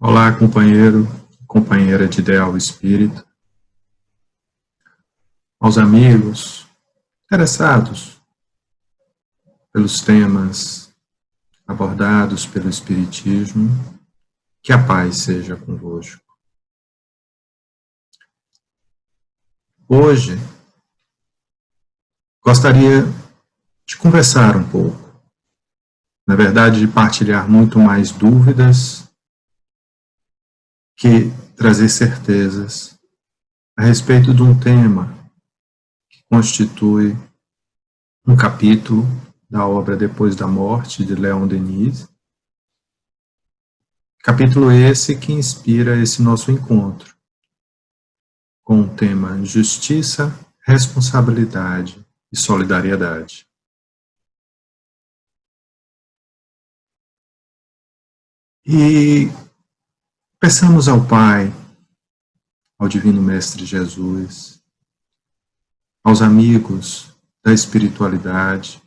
Olá, companheiro, companheira de ideal espírito, aos amigos interessados pelos temas abordados pelo Espiritismo, que a paz seja convosco. Hoje, gostaria de conversar um pouco, na verdade, de partilhar muito mais dúvidas que trazer certezas a respeito de um tema que constitui um capítulo da obra Depois da Morte, de Leon Denis. Capítulo esse que inspira esse nosso encontro, com o tema Justiça, Responsabilidade e Solidariedade. E peçamos ao Pai, ao Divino Mestre Jesus, aos amigos da espiritualidade,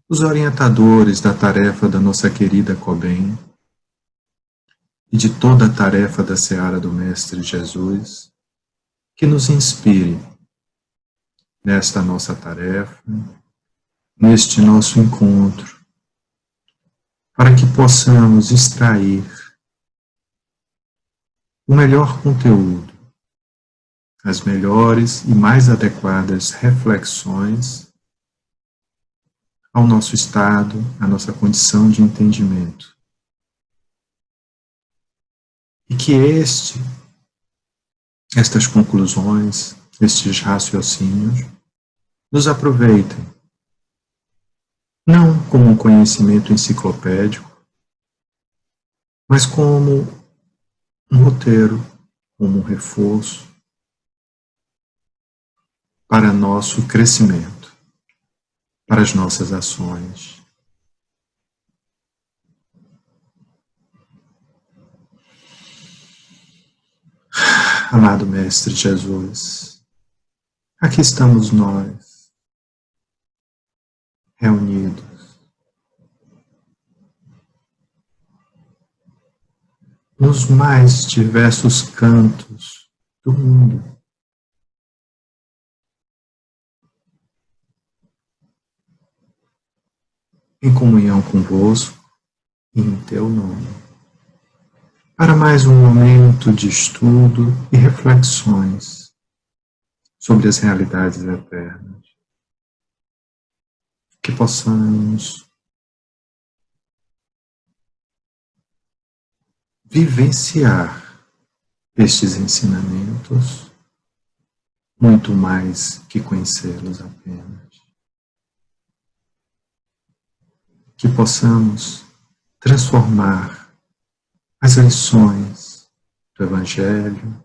os orientadores da tarefa da nossa querida COBEM e de toda a tarefa da seara do Mestre Jesus, que nos inspire nesta nossa tarefa, neste nosso encontro, para que possamos extrair o melhor conteúdo, as melhores e mais adequadas reflexões ao nosso estado, à nossa condição de entendimento. E que estas conclusões, estes raciocínios, nos aproveitem, não como um conhecimento enciclopédico, mas como um roteiro, como um reforço para nosso crescimento, para as nossas ações. Amado Mestre Jesus, aqui estamos nós, reunidos, nos mais diversos cantos do mundo, em comunhão convosco e em teu nome, para mais um momento de estudo e reflexões sobre as realidades eternas, que possamos vivenciar estes ensinamentos muito mais que conhecê-los apenas. Que possamos transformar as lições do Evangelho,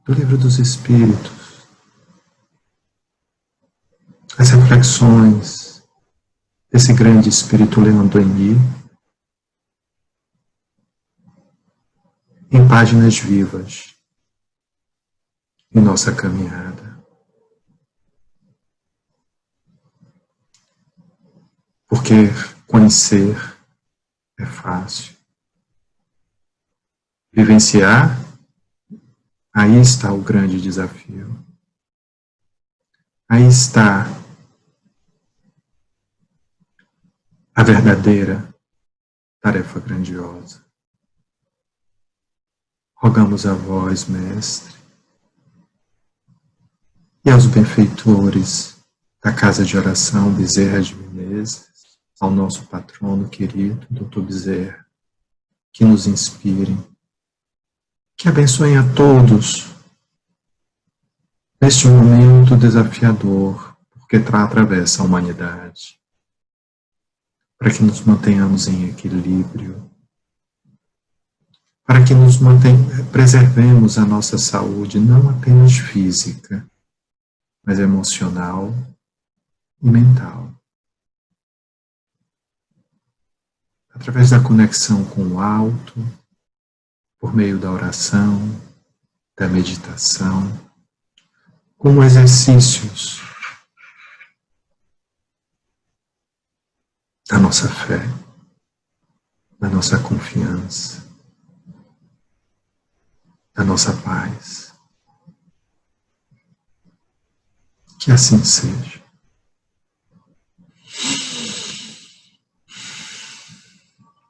do Livro dos Espíritos, as reflexões desse grande espírito Leon Denis, em páginas vivas em nossa caminhada. Porque conhecer é fácil. Vivenciar, aí está o grande desafio. Aí está a verdadeira tarefa grandiosa. Rogamos a vós, Mestre, e aos benfeitores da Casa de Oração Bezerra de Menezes, ao nosso patrono querido, Dr. Bezerra, que nos inspirem, que abençoem a todos neste momento desafiador, porque atravessa a humanidade, para que nos mantenhamos em equilíbrio, para que preservemos a nossa saúde, não apenas física, mas emocional e mental. Através da conexão com o alto, por meio da oração, da meditação, como exercícios da nossa fé. da nossa confiança, da nossa paz. Que assim seja.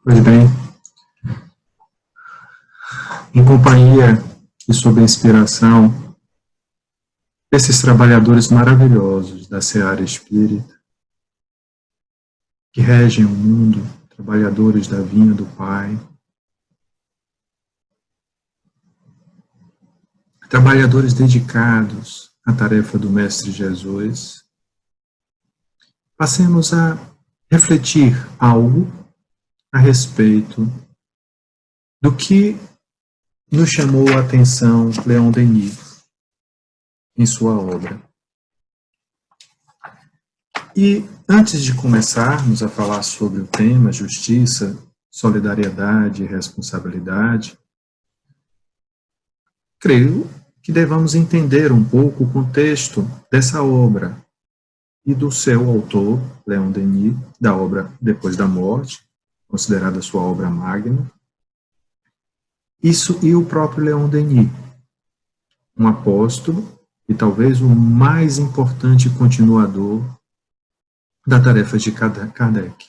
Pois bem, em companhia e sob a inspiração desses trabalhadores maravilhosos da seara espírita, que regem o mundo, trabalhadores da vinha do Pai, trabalhadores dedicados à tarefa do Mestre Jesus, passemos a refletir algo a respeito do que nos chamou a atenção Leon Denis em sua obra. E antes de começarmos a falar sobre o tema justiça, solidariedade e responsabilidade, creio que devamos entender um pouco o contexto dessa obra e do seu autor, Leon Denis, da obra Depois da Morte, considerada sua obra magna. Isso e o próprio Leon Denis, um apóstolo e talvez o mais importante continuador da tarefa de Kardec.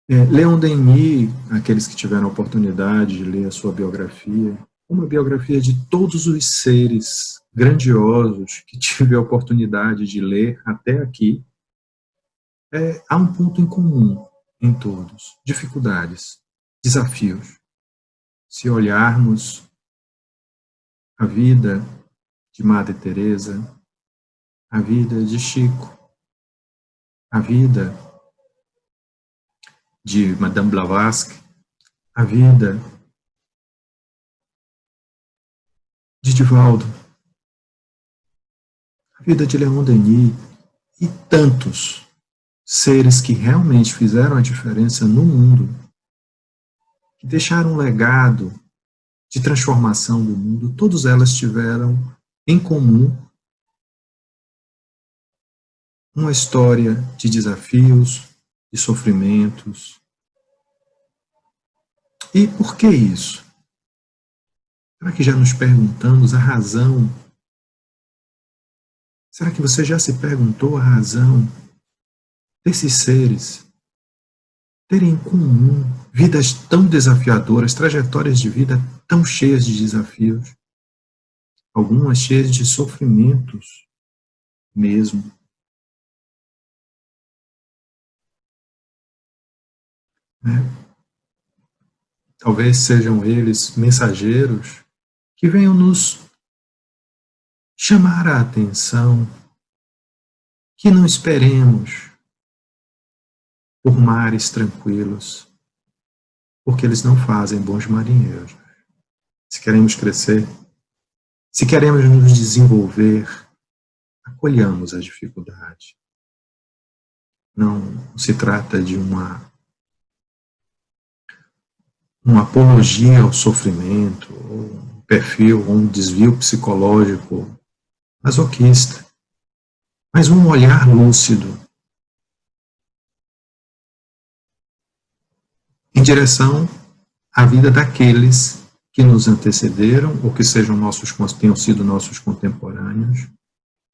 Leon Denis, aqueles que tiveram a oportunidade de ler a sua biografia, uma biografia de todos os seres grandiosos que tive a oportunidade de ler até aqui, há um ponto em comum em todos: dificuldades, desafios. Se olharmos a vida de Madre Teresa, a vida de Chico, a vida de Madame Blavatsky, a vida de Divaldo, a vida de Leon Denis e tantos seres que realmente fizeram a diferença no mundo, que deixaram um legado de transformação do mundo, todas elas tiveram em comum uma história de desafios, de sofrimentos. E por que isso? Será que já nos perguntamos a razão? Será que você já se perguntou a razão desses seres terem em comum vidas tão desafiadoras, trajetórias de vida tão cheias de desafios, algumas cheias de sofrimentos mesmo? Talvez sejam eles mensageiros que venham nos chamar a atenção que não esperemos por mares tranquilos, porque eles não fazem bons marinheiros. Se queremos crescer, se queremos nos desenvolver, acolhamos a dificuldade. Não se trata de uma apologia ao sofrimento, ou um perfil, ou um desvio psicológico masoquista, mas um olhar lúcido em direção à vida daqueles que nos antecederam ou que tenham sido nossos contemporâneos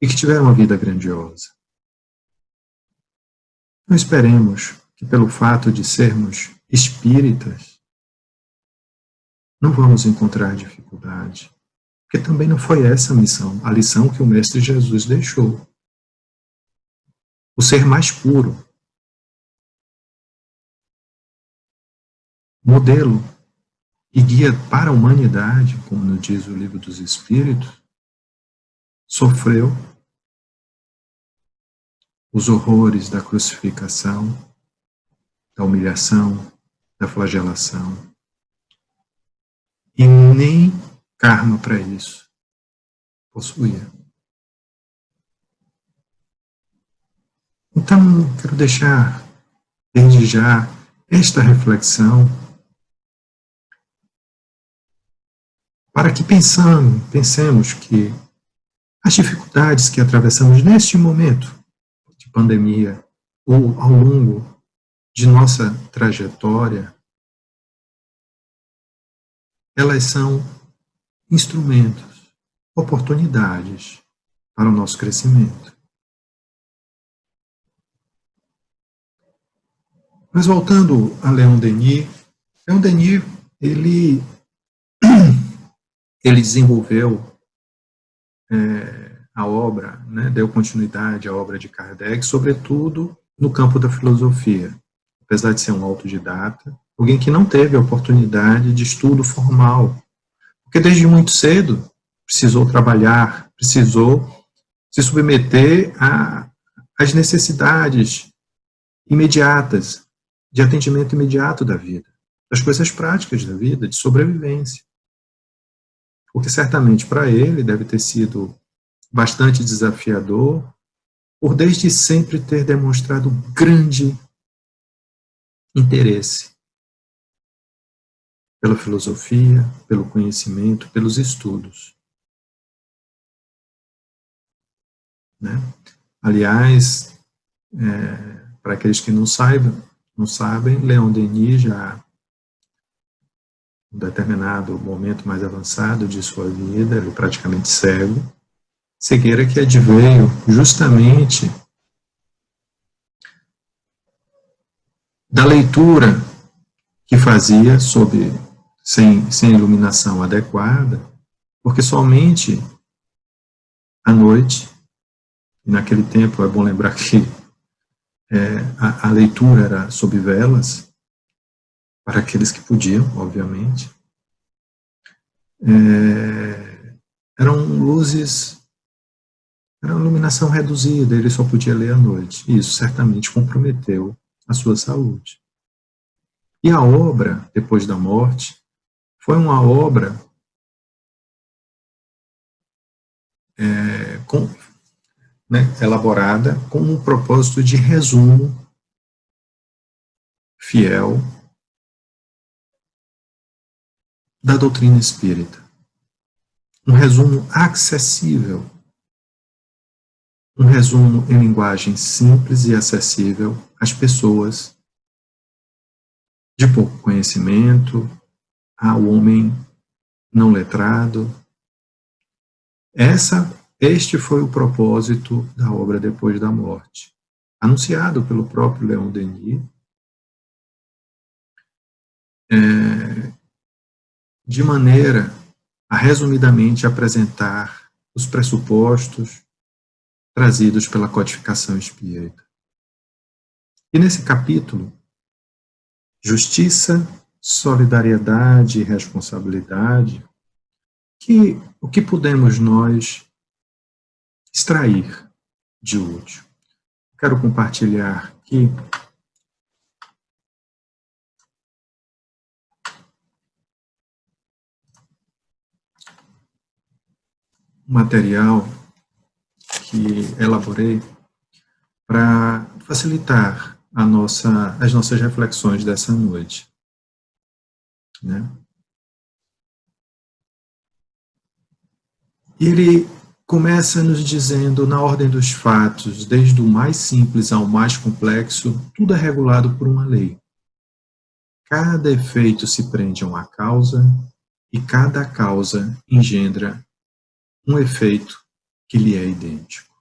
e que tiveram uma vida grandiosa. Não esperemos que pelo fato de sermos espíritas não vamos encontrar dificuldade, porque também não foi essa a lição que o Mestre Jesus deixou. O ser mais puro, modelo e guia para a humanidade, como nos diz o Livro dos Espíritos, sofreu os horrores da crucificação, da humilhação, da flagelação. E nem karma para isso possuía. Então, quero deixar, desde já, esta reflexão para que pensemos que as dificuldades que atravessamos neste momento de pandemia ou ao longo de nossa trajetória, elas são instrumentos, oportunidades para o nosso crescimento. Mas voltando a Leon Denis, ele desenvolveu a obra, né, deu continuidade à obra de Kardec, sobretudo no campo da filosofia. Apesar de ser um autodidata, alguém que não teve a oportunidade de estudo formal, porque desde muito cedo precisou trabalhar, precisou se submeter às necessidades imediatas, de atendimento imediato da vida, das coisas práticas da vida, de sobrevivência. Porque certamente para ele deve ter sido bastante desafiador, por desde sempre ter demonstrado grande interesse pela filosofia, pelo conhecimento, pelos estudos. Né? Aliás, para aqueles que não sabem, Leon Denis já em um determinado momento mais avançado de sua vida, ele praticamente cego, cegueira que adveio justamente da leitura que fazia sem iluminação adequada, porque somente à noite, e naquele tempo é bom lembrar que a leitura era sob velas, para aqueles que podiam, obviamente, eram luzes, era uma iluminação reduzida, ele só podia ler à noite, e isso certamente comprometeu a sua saúde. E a obra, depois da morte, foi uma obra elaborada com um propósito de resumo fiel da doutrina espírita. Um resumo acessível, um resumo em linguagem simples e acessível às pessoas de pouco conhecimento, ao homem não letrado. Este foi o propósito da obra Depois da Morte, anunciado pelo próprio Leon Denis, de maneira a resumidamente apresentar os pressupostos trazidos pela codificação espírita. E nesse capítulo, justiça, solidariedade e responsabilidade, o que podemos nós extrair de útil? Quero compartilhar aqui um material que elaborei para facilitar as nossas reflexões dessa noite. Né? E ele começa nos dizendo, na ordem dos fatos, desde o mais simples ao mais complexo, tudo é regulado por uma lei. Cada efeito se prende a uma causa e cada causa engendra um efeito que lhe é idêntico.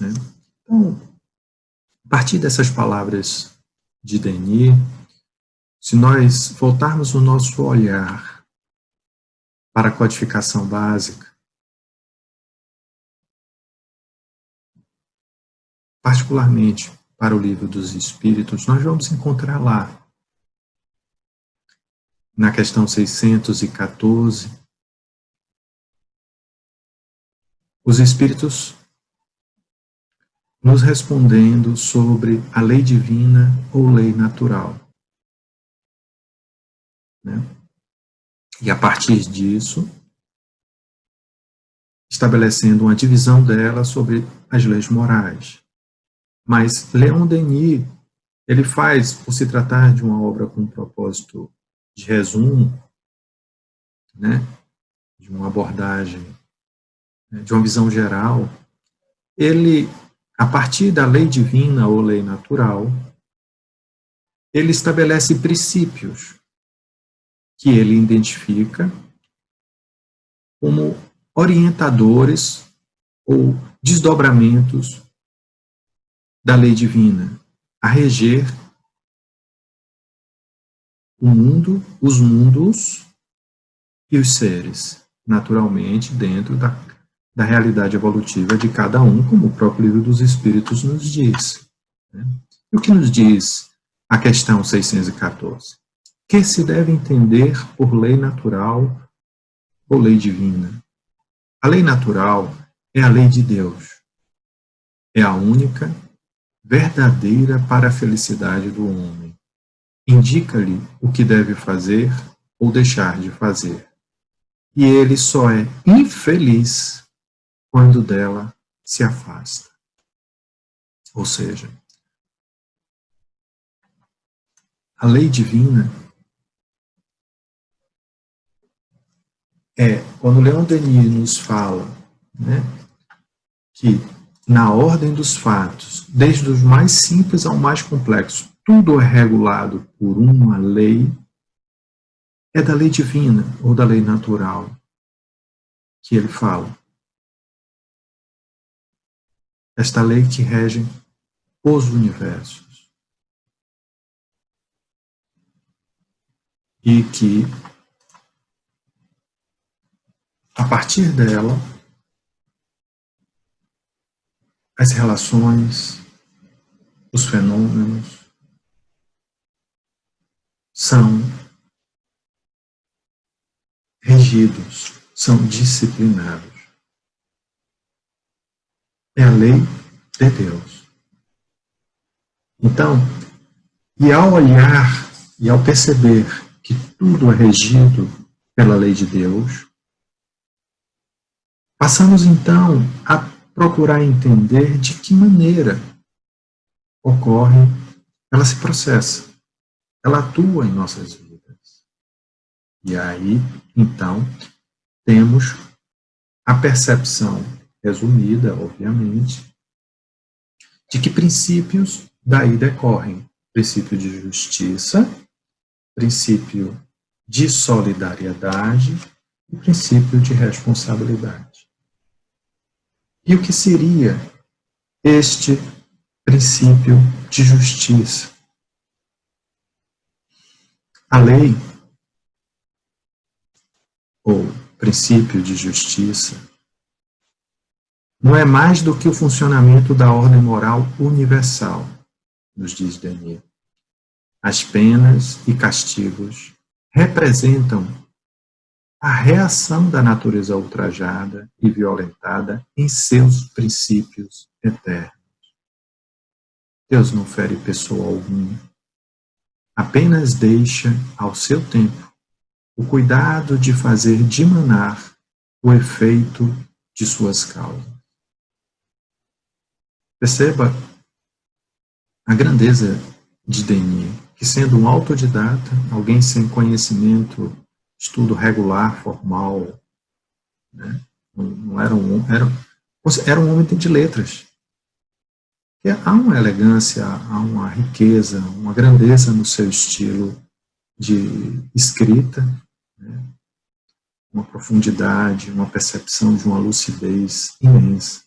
Né? Então, a partir dessas palavras de Denis, se nós voltarmos o nosso olhar para a codificação básica, particularmente para o Livro dos Espíritos, nós vamos encontrar lá, na questão 614, os Espíritos nos respondendo sobre a lei divina ou lei natural. Né? E a partir disso, estabelecendo uma divisão dela sobre as leis morais. Mas Leon Denis, ele faz, por se tratar de uma obra com um propósito de resumo, né, de uma abordagem, de uma visão geral, ele a partir da lei divina ou lei natural, ele estabelece princípios que ele identifica como orientadores ou desdobramentos da lei divina, a reger o mundo, os mundos e os seres, naturalmente, dentro da realidade evolutiva de cada um, como o próprio Livro dos Espíritos nos diz. Né? E o que nos diz a questão 614? Que se deve entender por lei natural ou lei divina? A lei natural é a lei de Deus. É a única, verdadeira para a felicidade do homem. Indica-lhe o que deve fazer ou deixar de fazer. E ele só é infeliz quando dela se afasta. Ou seja, a lei divina quando Leon Denis nos fala, né, que na ordem dos fatos, desde os mais simples ao mais complexo, tudo é regulado por uma lei, é da lei divina ou da lei natural que ele fala. Esta lei que rege os universos. E que, a partir dela, as relações, os fenômenos, são regidos, são disciplinados. É a lei de Deus. Então, e ao olhar e ao perceber que tudo é regido pela lei de Deus, passamos então a procurar entender de que maneira ocorre, ela se processa, ela atua em nossas vidas. E aí, então, temos a percepção resumida, obviamente, de que princípios daí decorrem. Princípio de justiça, princípio de solidariedade e princípio de responsabilidade. E o que seria este princípio de justiça? A lei, ou princípio de justiça, não é mais do que o funcionamento da ordem moral universal, nos diz Denis. As penas e castigos representam a reação da natureza ultrajada e violentada em seus princípios eternos. Deus não fere pessoa alguma, apenas deixa, ao seu tempo, o cuidado de fazer dimanar o efeito de suas causas. Perceba a grandeza de Denis, que sendo um autodidata, alguém sem conhecimento, estudo regular, formal, né? Não era era um homem de letras. E há uma elegância, há uma riqueza, uma grandeza no seu estilo de escrita, né? Uma profundidade, uma percepção de uma lucidez imensa.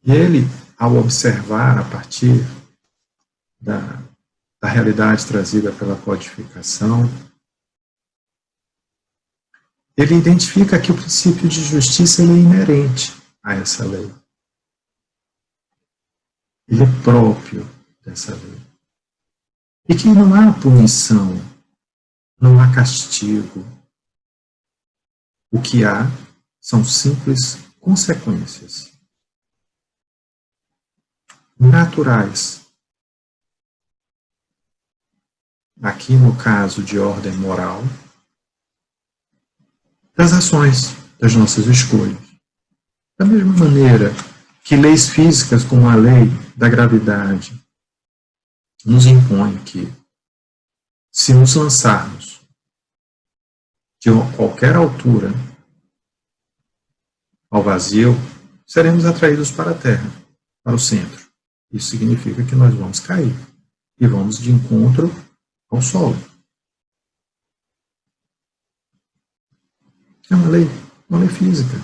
E ele, ao observar a partir da realidade trazida pela codificação, ele identifica que o princípio de justiça ele é inerente a essa lei. Ele é próprio dessa lei. E que não há punição, não há castigo. O que há são simples consequências naturais. Aqui no caso de ordem moral, das ações, das nossas escolhas. Da mesma maneira que leis físicas como a lei da gravidade nos impõe que, se nos lançarmos de qualquer altura ao vazio, seremos atraídos para a Terra, para o centro. Isso significa que nós vamos cair e vamos de encontro ao solo. É uma lei física.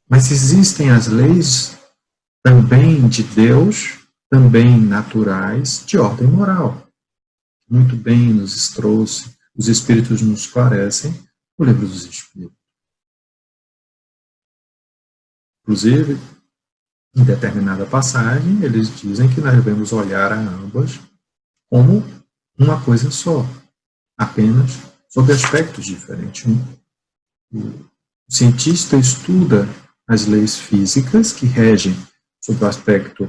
Mas existem as leis também de Deus, também naturais, de ordem moral. Muito bem nos trouxe, os Espíritos nos esclarecem no Livro dos Espíritos. Inclusive, em determinada passagem, eles dizem que nós devemos olhar a ambas como uma coisa só, apenas sob aspectos diferentes. O cientista estuda as leis físicas que regem sob o aspecto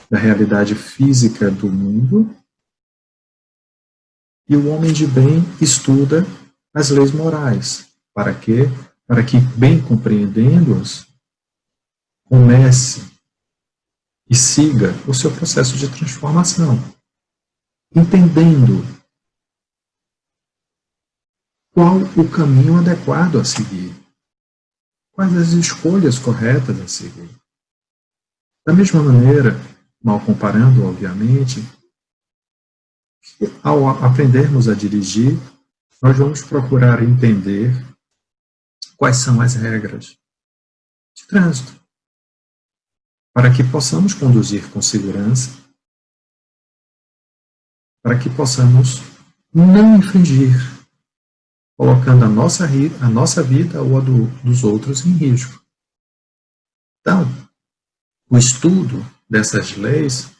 da realidade física do mundo, e o homem de bem estuda as leis morais. Para quê? Para que, bem compreendendo-as, comece e siga o seu processo de transformação, entendendo qual o caminho adequado a seguir, quais as escolhas corretas a seguir. Da mesma maneira, mal comparando, obviamente, ao aprendermos a dirigir, nós vamos procurar entender quais são as regras de trânsito, para que possamos conduzir com segurança, para que possamos não infringir, colocando a nossa vida ou a dos outros em risco. Então, o estudo dessas leis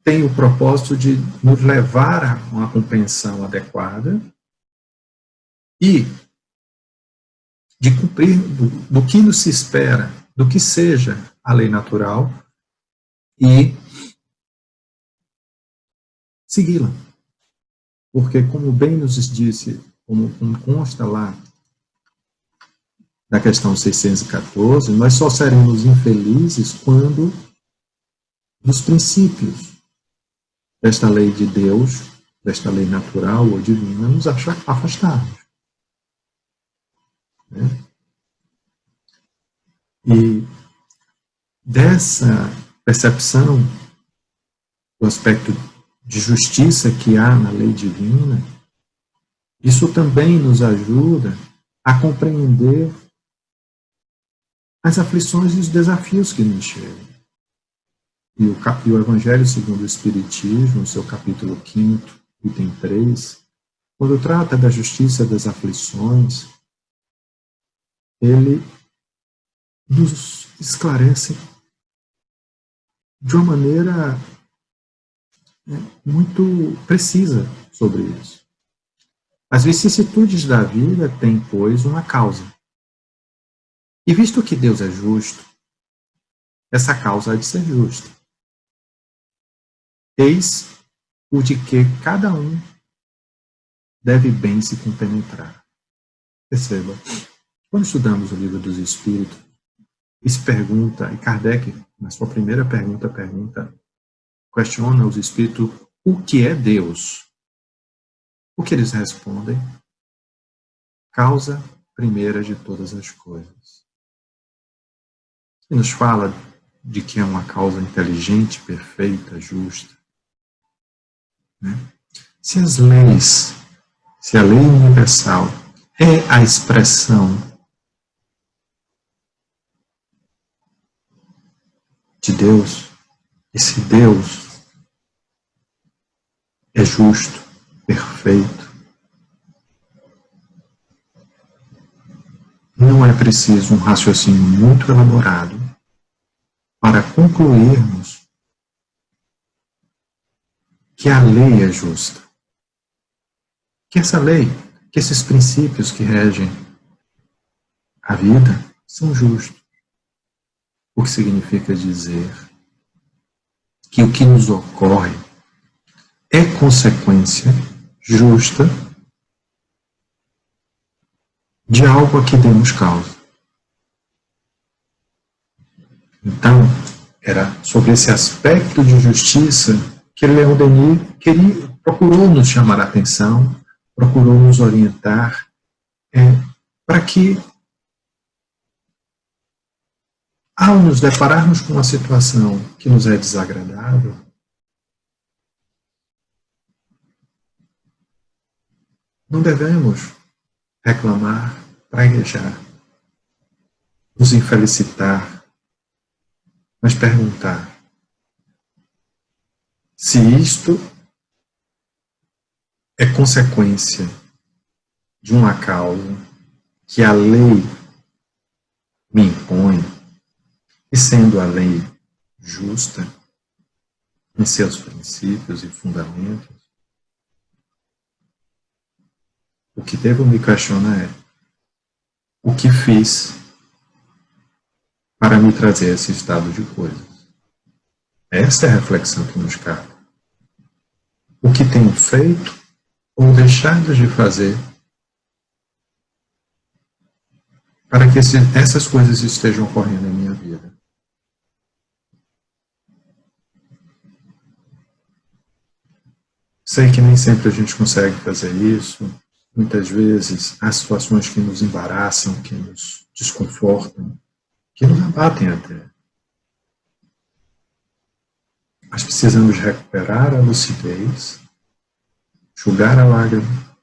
tem o propósito de nos levar a uma compreensão adequada e de cumprir do que nos se espera, do que seja a lei natural, e segui-la. Porque, como bem nos disse, como consta lá na questão 614, nós só seremos infelizes quando dos princípios desta lei de Deus, desta lei natural ou divina, nos afastarmos. Né? E dessa percepção do aspecto de justiça que há na lei divina, isso também nos ajuda a compreender as aflições e os desafios que nos chegam. E o Evangelho segundo o Espiritismo, no seu capítulo 5º, item 3, quando trata da justiça das aflições, ele nos esclarece de uma maneira muito precisa sobre isso. As vicissitudes da vida têm, pois, uma causa. E visto que Deus é justo, essa causa há de ser justa. Eis o de que cada um deve bem se compenetrar. Perceba, quando estudamos o Livro dos Espíritos, se pergunta, e Kardec, na sua primeira pergunta, questiona os espíritos o que é Deus. O que eles respondem? Causa primeira de todas as coisas. E nos fala de que é uma causa inteligente, perfeita, justa. Né? Se a lei universal é a expressão de Deus, e se Deus é justo, perfeito, não é preciso um raciocínio muito elaborado para concluirmos que a lei é justa. Que essa lei, que esses princípios que regem a vida são justos. O que significa dizer que o que nos ocorre é consequência justa de algo a que demos causa. Então, era sobre esse aspecto de justiça que Leon Denis procurou nos chamar a atenção, procurou nos orientar, para que ao nos depararmos com uma situação que nos é desagradável, não devemos reclamar, praguejar, nos infelicitar, mas perguntar se isto é consequência de uma causa que a lei me impõe, e sendo a lei justa em seus princípios e fundamentos, o que devo me questionar é o que fiz para me trazer esse estado de coisas. Essa é a reflexão que nos cabe. O que tenho feito ou deixado de fazer para que essas coisas estejam ocorrendo em minha vida. Sei que nem sempre a gente consegue fazer isso. Muitas vezes há situações que nos embaraçam, que nos desconfortam, que nos abatem até. Mas precisamos recuperar a lucidez, enxugar a lágrima,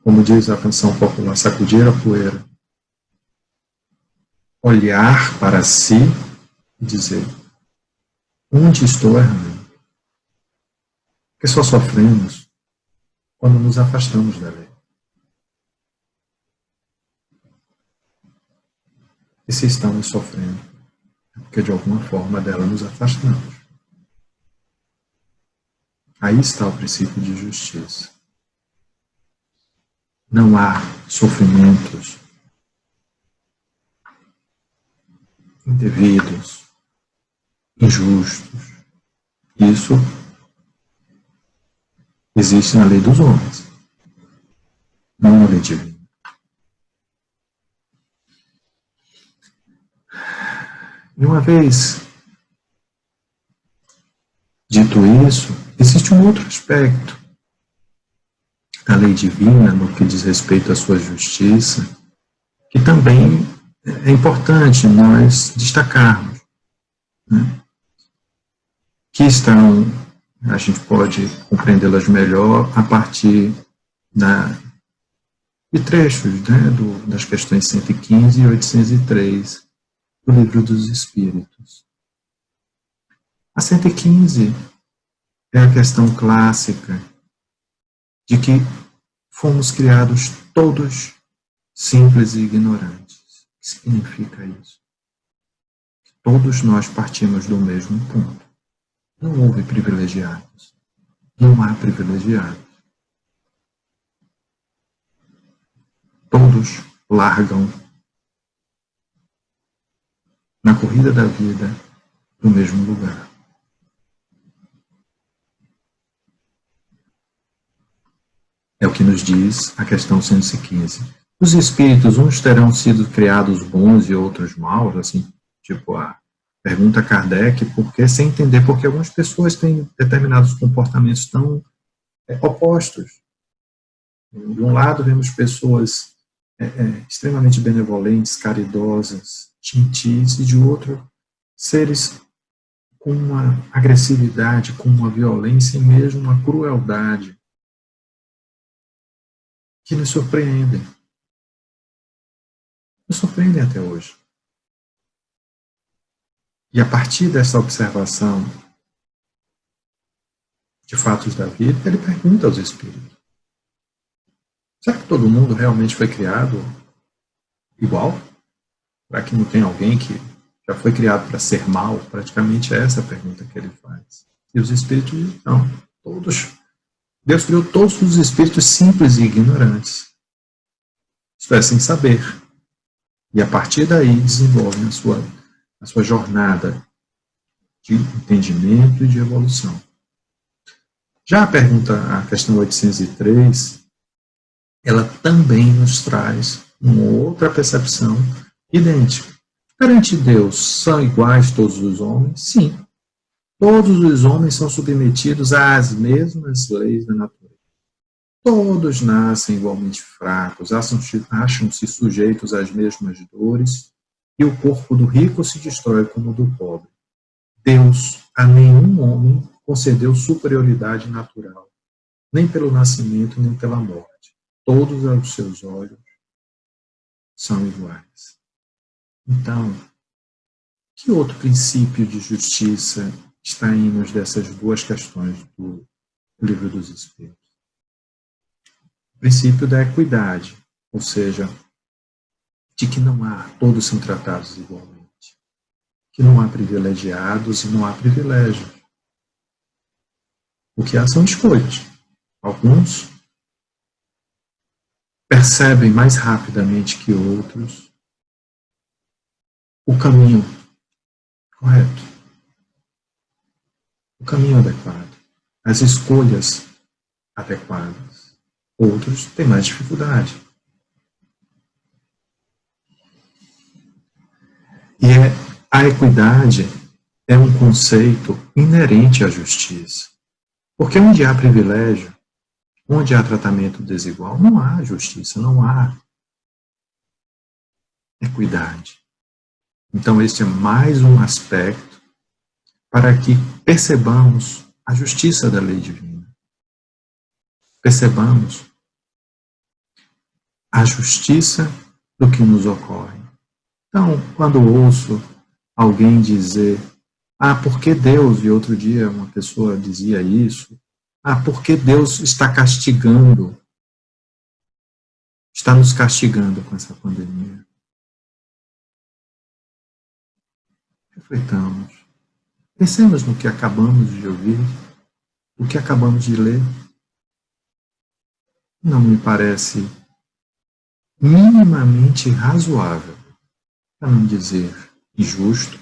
como diz a canção popular, sacudir a poeira, olhar para si e dizer: onde estou errando? Porque só sofremos quando nos afastamos da lei. E se estamos sofrendo, é porque de alguma forma dela nos afastamos. Aí está o princípio de justiça. Não há sofrimentos indevidos, injustos. Isso existe na lei dos homens, não na lei divina. E uma vez dito isso, existe um outro aspecto da lei divina no que diz respeito à sua justiça, que também é importante nós destacarmos, né? Que estão, a gente pode compreendê-las melhor a partir de trechos, né, das questões 115 e 803 do Livro dos Espíritos. A 115 é a questão clássica de que fomos criados todos simples e ignorantes. O que significa isso? Todos nós partimos do mesmo ponto. Não houve privilegiados. Não há privilegiados. Todos largam na corrida da vida do mesmo lugar. É o que nos diz a questão 115. Os espíritos, uns terão sido criados bons e outros maus, assim, tipo pergunta a Kardec, porque sem entender porque algumas pessoas têm determinados comportamentos tão opostos. De um lado, vemos pessoas extremamente benevolentes, caridosas, gentis, e de outro, seres com uma agressividade, com uma violência e mesmo uma crueldade que nos surpreendem. Nos surpreendem até hoje. E a partir dessa observação de fatos da vida, ele pergunta aos espíritos: será que todo mundo realmente foi criado igual? Será que não tem alguém que já foi criado para ser mal? Praticamente é essa a pergunta que ele faz. E os espíritos dizem: não, todos. Deus criou todos os espíritos simples e ignorantes. Isto é, sem saber. E a partir daí desenvolvem a sua jornada de entendimento e de evolução. Já a questão 803, ela também nos traz uma outra percepção idêntica. Perante Deus, são iguais todos os homens? Sim. Todos os homens são submetidos às mesmas leis da natureza. Todos nascem igualmente fracos, acham-se sujeitos às mesmas dores e o corpo do rico se destrói como o do pobre. Deus a nenhum homem concedeu superioridade natural, nem pelo nascimento, nem pela morte. Todos aos seus olhos são iguais. Então, que outro princípio de justiça está em nos dessas duas questões do Livro dos Espíritos? O princípio da equidade, ou seja, de que não há, todos são tratados igualmente, que não há privilegiados e não há privilégios. O que há são escolhas. Alguns percebem mais rapidamente que outros o caminho correto, o caminho adequado, as escolhas adequadas. Outros têm mais dificuldade. E a equidade é um conceito inerente à justiça. Porque onde há privilégio, onde há tratamento desigual, não há justiça, não há equidade. Então, este é mais um aspecto para que percebamos a justiça da lei divina. Percebamos a justiça do que nos ocorre. Então, quando ouço alguém dizer, por que Deus, e outro dia uma pessoa dizia isso, por que Deus está castigando, está nos castigando com essa pandemia? Refletamos. Pensemos no que acabamos de ouvir, o que acabamos de ler. Não me parece minimamente razoável, para não dizer injusto,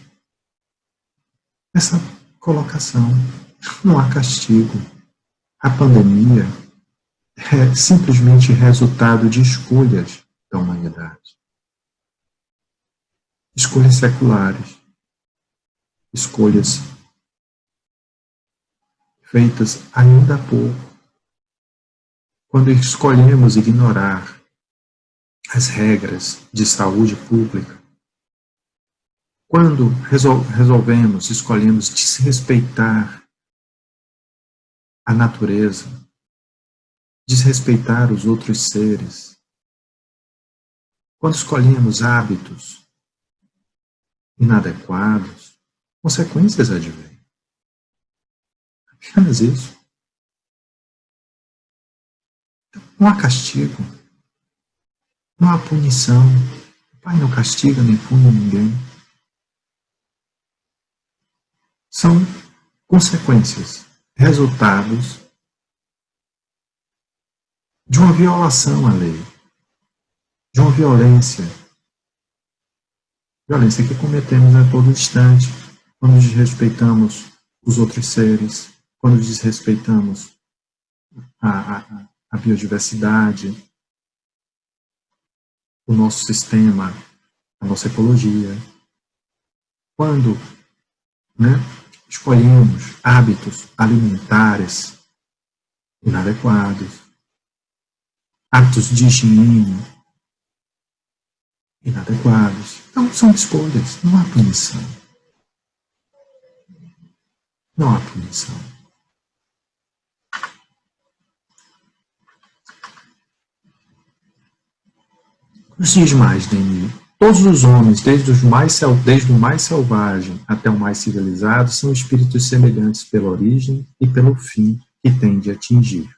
essa colocação. Não há castigo. A pandemia é simplesmente resultado de escolhas da humanidade. Escolhas seculares. Escolhas feitas ainda há pouco. Quando escolhemos ignorar as regras de saúde pública, quando escolhemos desrespeitar a natureza, desrespeitar os outros seres, quando escolhemos hábitos inadequados, consequências advêm. Apenas isso. Não há castigo, não há punição. O Pai não castiga nem pune ninguém. São consequências, resultados de uma violação à lei, de uma violência que cometemos a todo instante, quando desrespeitamos os outros seres, quando desrespeitamos a biodiversidade, o nosso sistema, a nossa ecologia, quando escolhemos hábitos alimentares inadequados, hábitos de higiene inadequados. Então, são escolhas, não há punição. Não há punição. Nos diz mais, Denis. Todos os homens, desde o mais selvagem até o mais civilizado, são espíritos semelhantes pela origem e pelo fim que têm de atingir.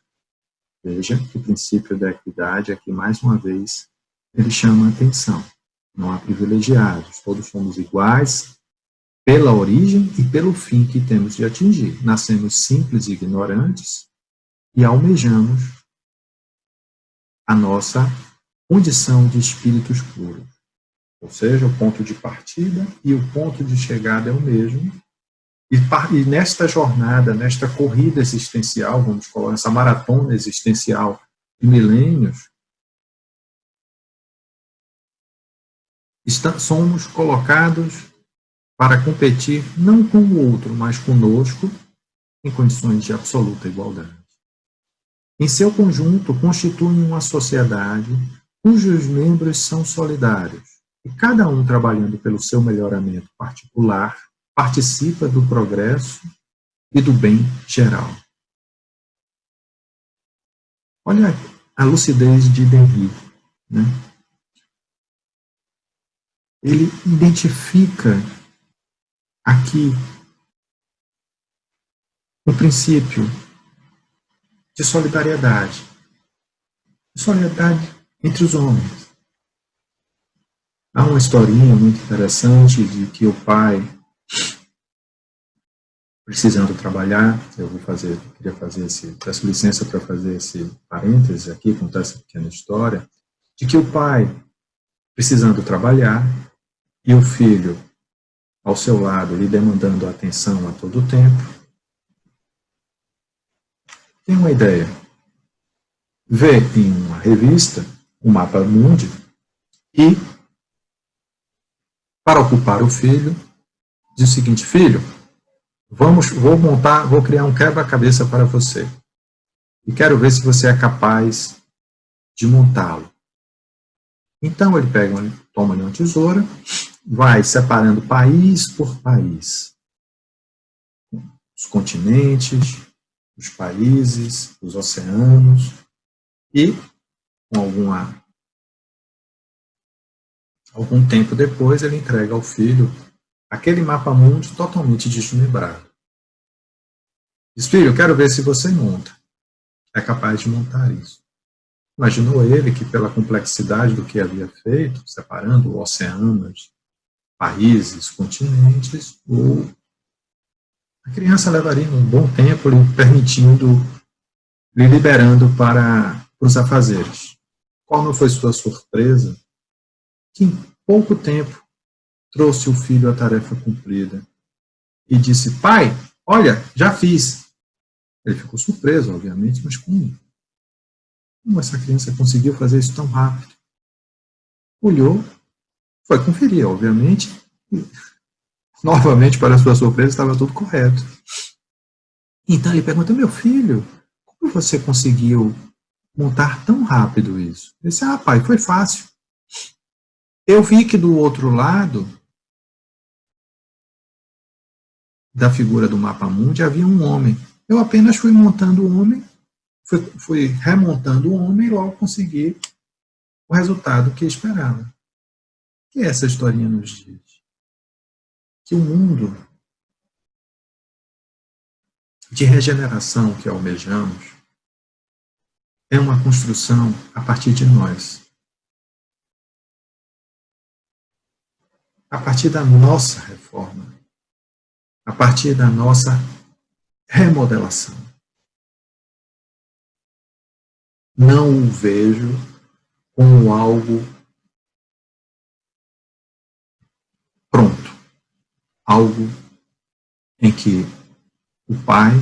Veja que o princípio da equidade aqui, mais uma vez, ele chama a atenção. Não há privilegiados, todos somos iguais pela origem e pelo fim que temos de atingir. Nascemos simples e ignorantes e almejamos a nossa condição de espíritos puros. Ou seja, o ponto de partida e o ponto de chegada é o mesmo. E nesta jornada, nesta corrida existencial, vamos colocar essa maratona existencial de milênios, somos colocados para competir não com o outro, mas conosco, em condições de absoluta igualdade. Em seu conjunto, constituem uma sociedade cujos membros são solidários, E cada um trabalhando pelo seu melhoramento particular, participa do progresso e do bem geral. Olha a lucidez de Denry, né? Ele identifica aqui um princípio de solidariedade entre os homens. Há uma historinha muito interessante de que o pai, precisando trabalhar, peço licença para fazer esse parêntese aqui, contar essa pequena história, de que o pai, precisando trabalhar, e o filho ao seu lado, lhe demandando atenção a todo o tempo, tem uma ideia. Vê em uma revista um mapa mundi e, para ocupar o filho, diz o seguinte: filho, vou criar um quebra-cabeça para você. E quero ver se você é capaz de montá-lo. Então ele toma uma tesoura, vai separando país por país. Os continentes, os países, os oceanos, e com algum tempo depois ele entrega ao filho aquele mapa mundi totalmente desmembrado. Diz: filho, eu quero ver se você monta. É capaz de montar isso. Imaginou ele que, pela complexidade do que havia feito, separando oceanos, países, continentes, a criança levaria um bom tempo lhe liberando para os afazeres. Qual não foi sua surpresa? Que em pouco tempo trouxe o filho a tarefa cumprida e disse: pai, olha, já fiz. Ele ficou surpreso, obviamente, mas como essa criança conseguiu fazer isso tão rápido? Olhou, foi conferir, obviamente, e, novamente, para sua surpresa, estava tudo correto. Então ele pergunta: meu filho, como você conseguiu montar tão rápido isso? Ele disse: pai, foi fácil. Eu vi que do outro lado da figura do mapa mundi havia um homem. Eu apenas fui montando o homem, fui remontando o homem e logo consegui o resultado que esperava. O que essa historinha nos diz? Que o mundo de regeneração que almejamos é uma construção a partir de nós. A partir da nossa reforma. A partir da nossa remodelação. Não o vejo como algo pronto. Algo em que o pai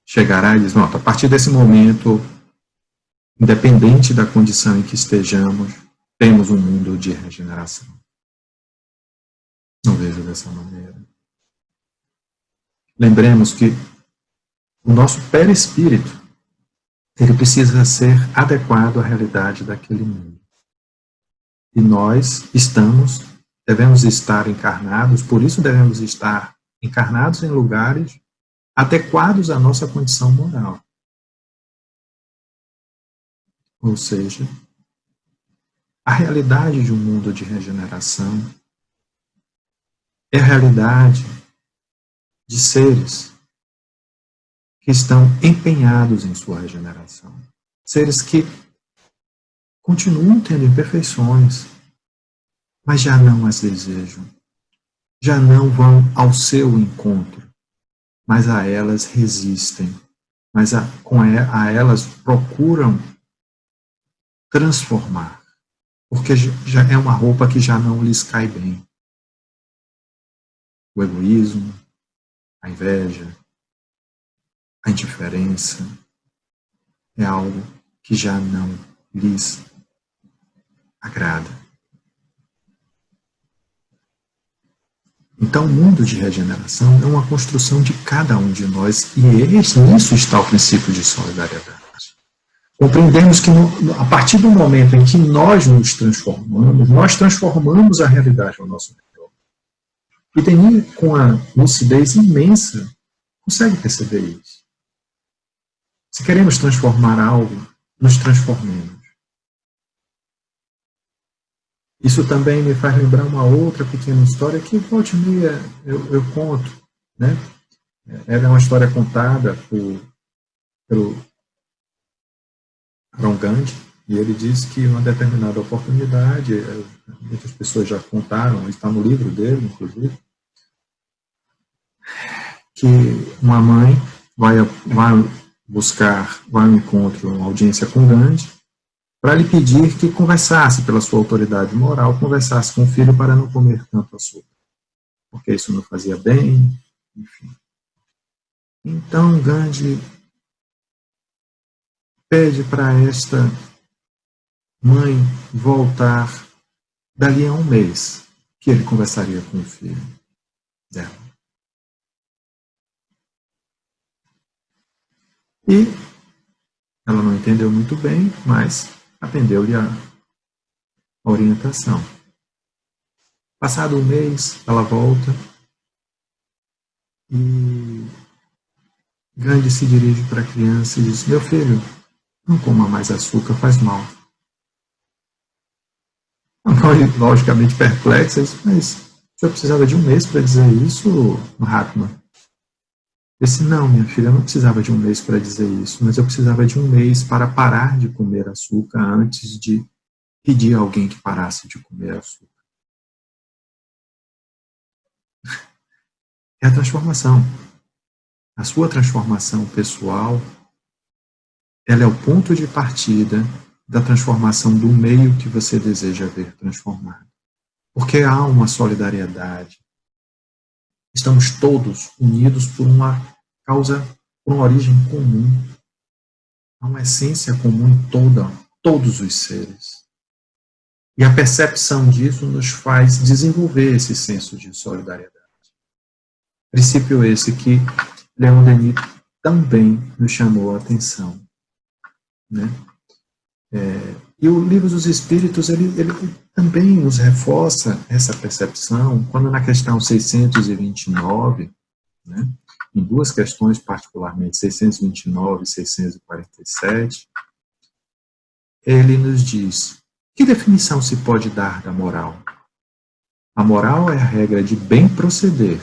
chegará e diz: a partir desse momento, independente da condição em que estejamos, temos um mundo de regeneração. Não vejo dessa maneira. Lembremos que o nosso perispírito, ele precisa ser adequado à realidade daquele mundo. E nós devemos estar encarnados, por isso devemos estar encarnados em lugares adequados à nossa condição moral. Ou seja, a realidade de um mundo de regeneração é a realidade de seres que estão empenhados em sua regeneração. Seres que continuam tendo imperfeições, mas já não as desejam. Já não vão ao seu encontro, mas a elas resistem. Mas a elas procuram transformar, porque já é uma roupa que já não lhes cai bem. O egoísmo, a inveja, a indiferença é algo que já não lhes agrada. Então, o mundo de regeneração é uma construção de cada um de nós, e nisso está o princípio de solidariedade. Compreendemos que a partir do momento em que nós nos transformamos, nós transformamos a realidade ao nosso redor. E Denis, com a lucidez imensa, consegue perceber isso. Se queremos transformar algo, nos transformemos. Isso também me faz lembrar uma outra pequena história que, volta e meia, eu conto, né? Ela é uma história contada pelo Ron Gandhi, e ele diz que em uma determinada oportunidade, muitas pessoas já contaram, está no livro dele, inclusive, que uma mãe vai ao encontro, uma audiência com Gandhi, para lhe pedir que conversasse, pela sua autoridade moral, conversasse com o filho para não comer tanto açúcar, porque isso não fazia bem, enfim. Então Gandhi pede para esta mãe voltar dali a um mês, que ele conversaria com o filho dela. E ela não entendeu muito bem, mas atendeu-lhe a orientação. Passado um mês, ela volta e Gandhi se dirige para a criança e diz: meu filho, não coma mais açúcar, faz mal. A mãe, logicamente perplexa, diz: mas o senhor precisava de um mês para dizer isso, Mahatma? Eu disse: não, minha filha, eu não precisava de um mês para dizer isso, mas eu precisava de um mês para parar de comer açúcar antes de pedir a alguém que parasse de comer açúcar. É a transformação. A sua transformação pessoal, ela é o ponto de partida da transformação do meio que você deseja ver transformado. Porque há uma solidariedade. Estamos todos unidos por uma causa, por uma origem comum. Há uma essência comum em todos os seres. E a percepção disso nos faz desenvolver esse senso de solidariedade. Princípio esse que Leon Denis também nos chamou a atenção. Né? E o Livro dos Espíritos, ele também nos reforça essa percepção, quando na questão 629, né, em duas questões particularmente, 629 e 647, ele nos diz: que definição se pode dar da moral? A moral é a regra de bem proceder,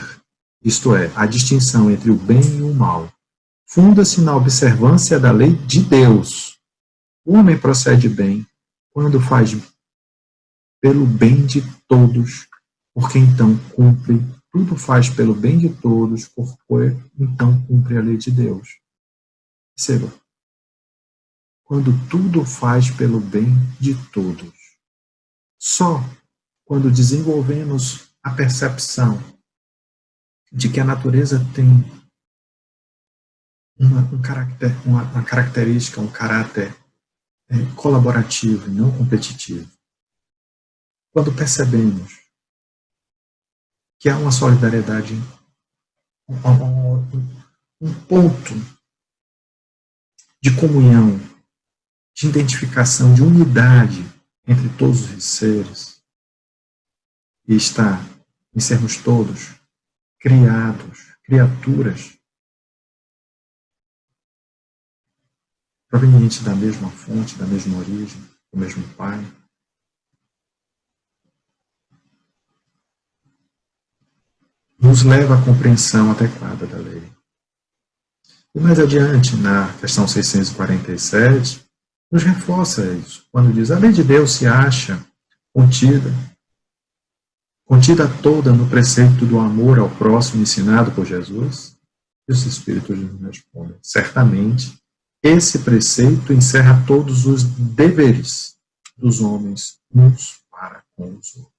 isto é, a distinção entre o bem e o mal. Funda-se na observância da lei de Deus. O homem procede bem quando faz pelo bem de todos, porque então cumpre, tudo faz pelo bem de todos, porque então cumpre a lei de Deus. Perceba, quando tudo faz pelo bem de todos. Só quando desenvolvemos a percepção de que a natureza tem uma característica, um caráter colaborativo e não competitivo. Quando percebemos que há uma solidariedade, um ponto de comunhão, de identificação, de unidade entre todos os seres, e está em sermos todos criados, criaturas provenientes da mesma fonte, da mesma origem, do mesmo Pai. Nos leva à compreensão adequada da lei. E mais adiante, na questão 647, nos reforça isso, quando diz: a lei de Deus se acha contida toda no preceito do amor ao próximo ensinado por Jesus. E os Espíritos nos respondem: certamente, esse preceito encerra todos os deveres dos homens uns para com os outros.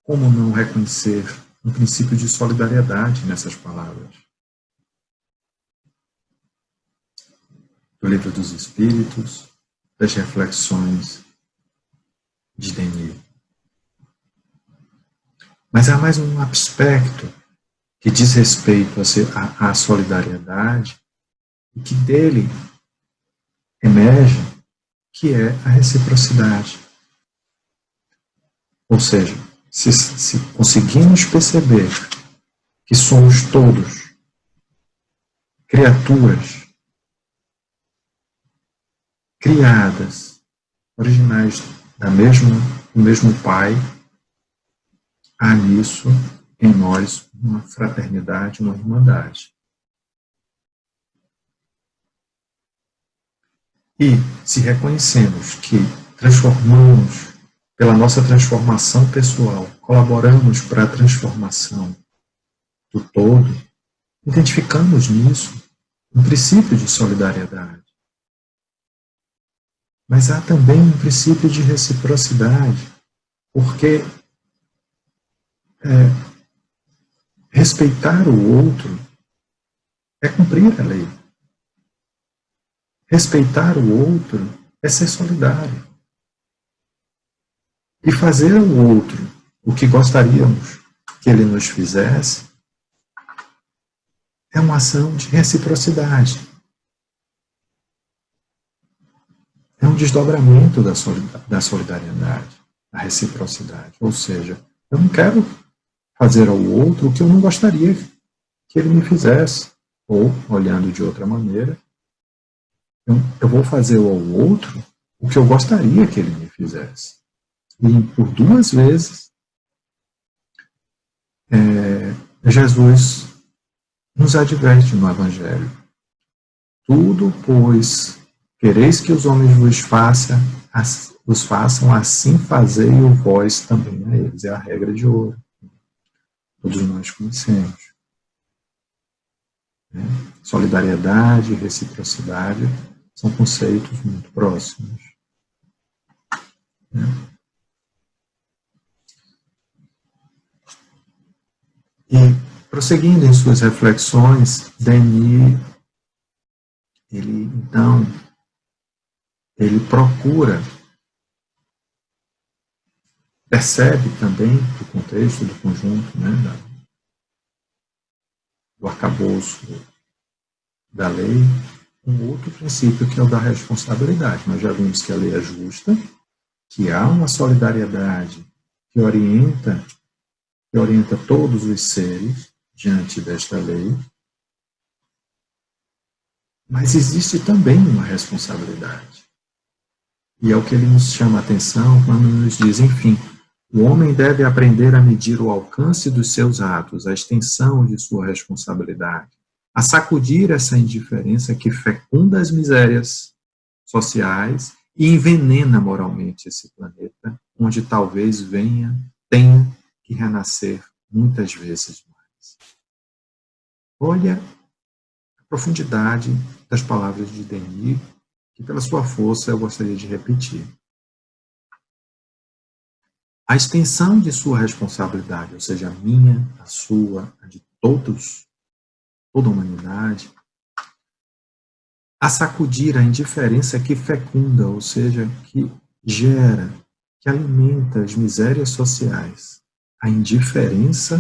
Como não reconhecer um princípio de solidariedade nessas palavras? Do Livro dos Espíritos, das reflexões de Denis. Mas há mais um aspecto que diz respeito à solidariedade, e que dele emerge, que é a reciprocidade. Ou seja, se conseguimos perceber que somos todos criaturas criadas, originais do mesmo Pai, há nisso, em nós, uma fraternidade, uma irmandade. E se reconhecemos que transformamos, pela nossa transformação pessoal, colaboramos para a transformação do todo, identificamos nisso um princípio de solidariedade. Mas há também um princípio de reciprocidade, porque respeitar o outro é cumprir a lei. Respeitar o outro é ser solidário. E fazer ao outro o que gostaríamos que ele nos fizesse é uma ação de reciprocidade. É um desdobramento da solidariedade, da reciprocidade. Ou seja, eu não quero fazer ao outro o que eu não gostaria que ele me fizesse. Ou, olhando de outra maneira, eu vou fazer ao outro o que eu gostaria que ele me fizesse. E por duas vezes, Jesus nos adverte no Evangelho. Tudo, pois, quereis que os homens vos façam, assim fazei-o vós também a eles. É a regra de ouro. Todos nós conhecemos. Solidariedade e reciprocidade são conceitos muito próximos. E, prosseguindo em suas reflexões, Denis, ele procura, percebe também do contexto, do conjunto, do arcabouço da lei, um outro princípio que é o da responsabilidade. Nós já vimos que a lei é justa, que há uma solidariedade que orienta todos os seres diante desta lei, mas existe também uma responsabilidade. E é o que ele nos chama a atenção quando nos diz, enfim, o homem deve aprender a medir o alcance dos seus atos, a extensão de sua responsabilidade, a sacudir essa indiferença que fecunda as misérias sociais e envenena moralmente esse planeta, onde talvez tenha que renascer muitas vezes mais. Olha a profundidade das palavras de Denis, que pela sua força eu gostaria de repetir. A extensão de sua responsabilidade, ou seja, a minha, a sua, a de todos, toda a humanidade, a sacudir a indiferença que fecunda, ou seja, que gera, que alimenta as misérias sociais. A indiferença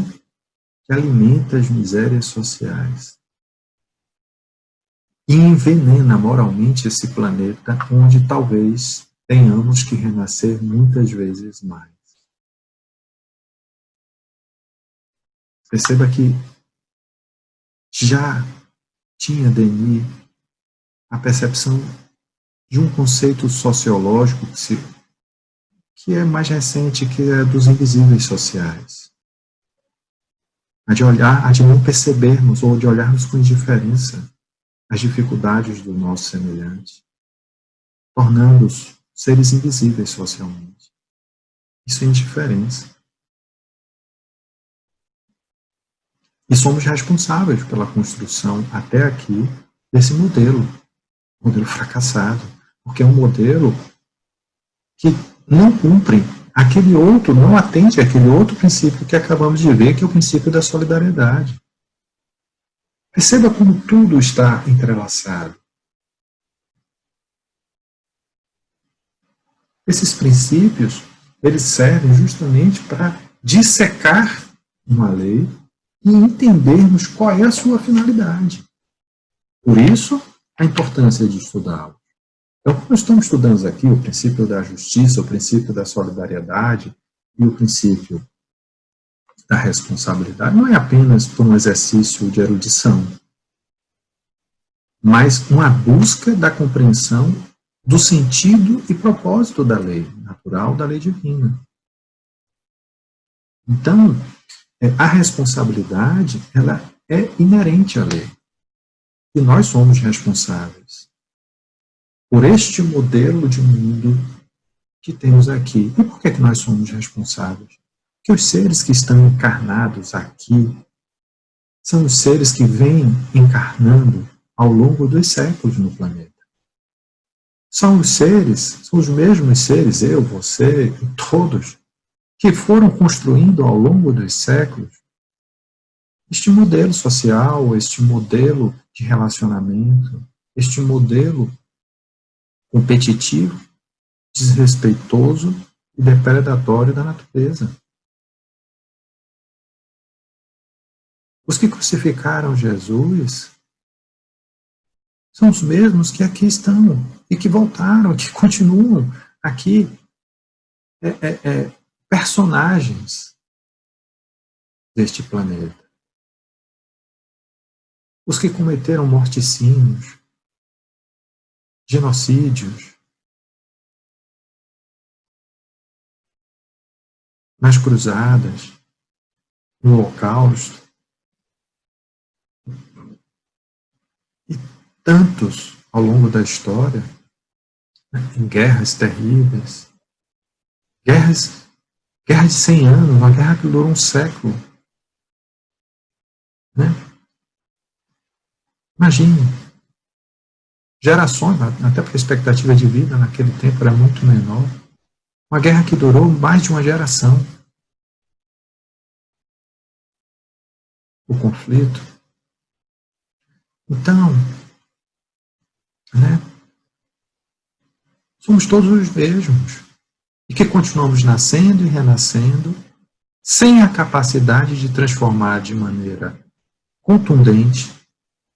que alimenta as misérias sociais. E envenena moralmente esse planeta onde talvez tenhamos que renascer muitas vezes mais. Perceba que já tinha Denis a percepção de um conceito sociológico que é mais recente, que é dos invisíveis sociais. A de não percebermos ou de olharmos com indiferença as dificuldades do nosso semelhante, tornando-os seres invisíveis socialmente. Isso é indiferença. E somos responsáveis pela construção, até aqui, desse modelo fracassado, porque é um modelo que não cumpre aquele outro, não atende àquele outro princípio que acabamos de ver, que é o princípio da solidariedade. Perceba como tudo está entrelaçado. Esses princípios, eles servem justamente para dissecar uma lei e entendermos qual é a sua finalidade. Por isso, a importância de estudá-lo. Então, quando estamos estudando aqui o princípio da justiça, o princípio da solidariedade e o princípio da responsabilidade, não é apenas por um exercício de erudição, mas uma busca da compreensão do sentido e propósito da lei natural, da lei divina. Então, a responsabilidade, ela é inerente à lei. E nós somos responsáveis por este modelo de mundo que temos aqui. E por que nós somos responsáveis? Porque os seres que estão encarnados aqui são os seres que vêm encarnando ao longo dos séculos no planeta. São os seres, são os mesmos seres, eu, você e todos, que foram construindo ao longo dos séculos este modelo social, este modelo de relacionamento, este modelo competitivo, desrespeitoso e depredatório da natureza. Os que crucificaram Jesus são os mesmos que aqui estão e que voltaram, que continuam aqui personagens deste planeta. Os que cometeram morticínios, genocídios, nas cruzadas, no Holocausto, e tantos ao longo da história, né, em guerras terríveis, guerras de 100 anos, uma guerra que durou um século. Né? Imagine, gerações, até porque a expectativa de vida naquele tempo era muito menor, uma guerra que durou mais de uma geração. O conflito. Então, né, somos todos os mesmos. E que continuamos nascendo e renascendo sem a capacidade de transformar de maneira contundente,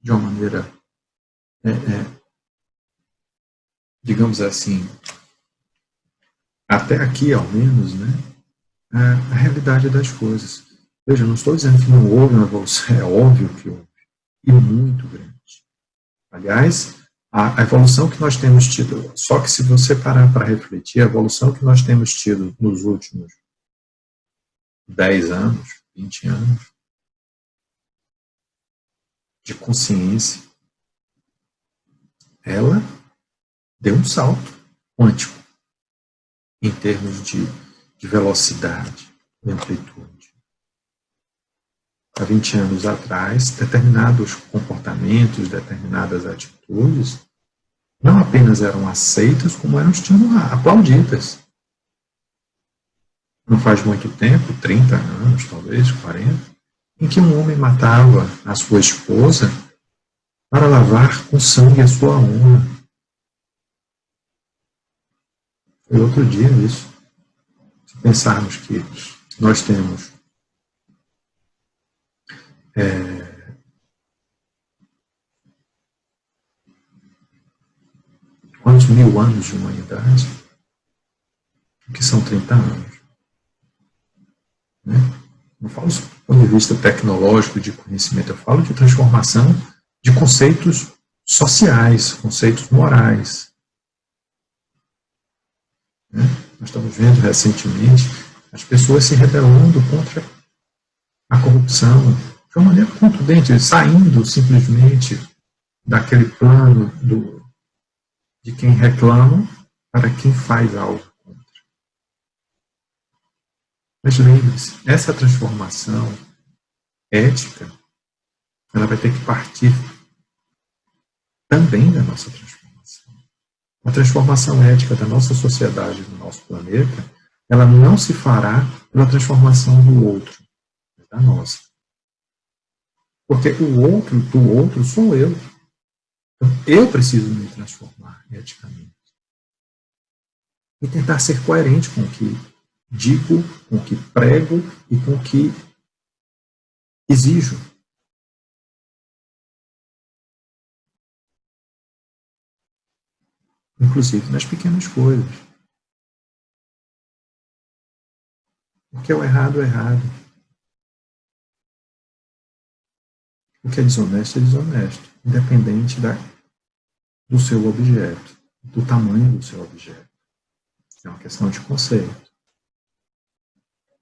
de uma maneira, digamos assim, até aqui ao menos, né, a realidade das coisas. Veja, não estou dizendo que não houve uma evolução, é óbvio que houve, e muito grande. Aliás, a evolução que nós temos tido, só que se você parar para refletir, a evolução que nós temos tido nos últimos 10 anos, 20 anos, de consciência, ela deu um salto quântico em termos de velocidade, de amplitude. Há 20 anos atrás, determinados comportamentos, determinadas atitudes, não apenas eram aceitas, como eram aplaudidas. Não faz muito tempo, 30 anos, talvez, 40, em que um homem matava a sua esposa para lavar com sangue a sua honra. Foi outro dia isso. Se pensarmos que nós temos quantos mil anos de humanidade? O que são 30 anos? Né? Não falo do ponto de vista tecnológico de conhecimento, eu falo de transformação de conceitos sociais, conceitos morais. Né? Nós estamos vendo recentemente as pessoas se rebelando contra a corrupção de uma maneira contundente, saindo simplesmente daquele plano de quem reclama para quem faz algo contra. Mas lembre-se, essa transformação ética, ela vai ter que partir também da nossa transformação. A transformação ética da nossa sociedade, do nosso planeta, ela não se fará pela transformação do outro, da nossa. Porque o outro do outro sou eu. Então, eu preciso me transformar eticamente. E tentar ser coerente com o que digo, com o que prego e com o que exijo. inclusive nas pequenas coisas. Porque o errado é errado. O que é desonesto, independente do seu objeto, do tamanho do seu objeto. É uma questão de conceito.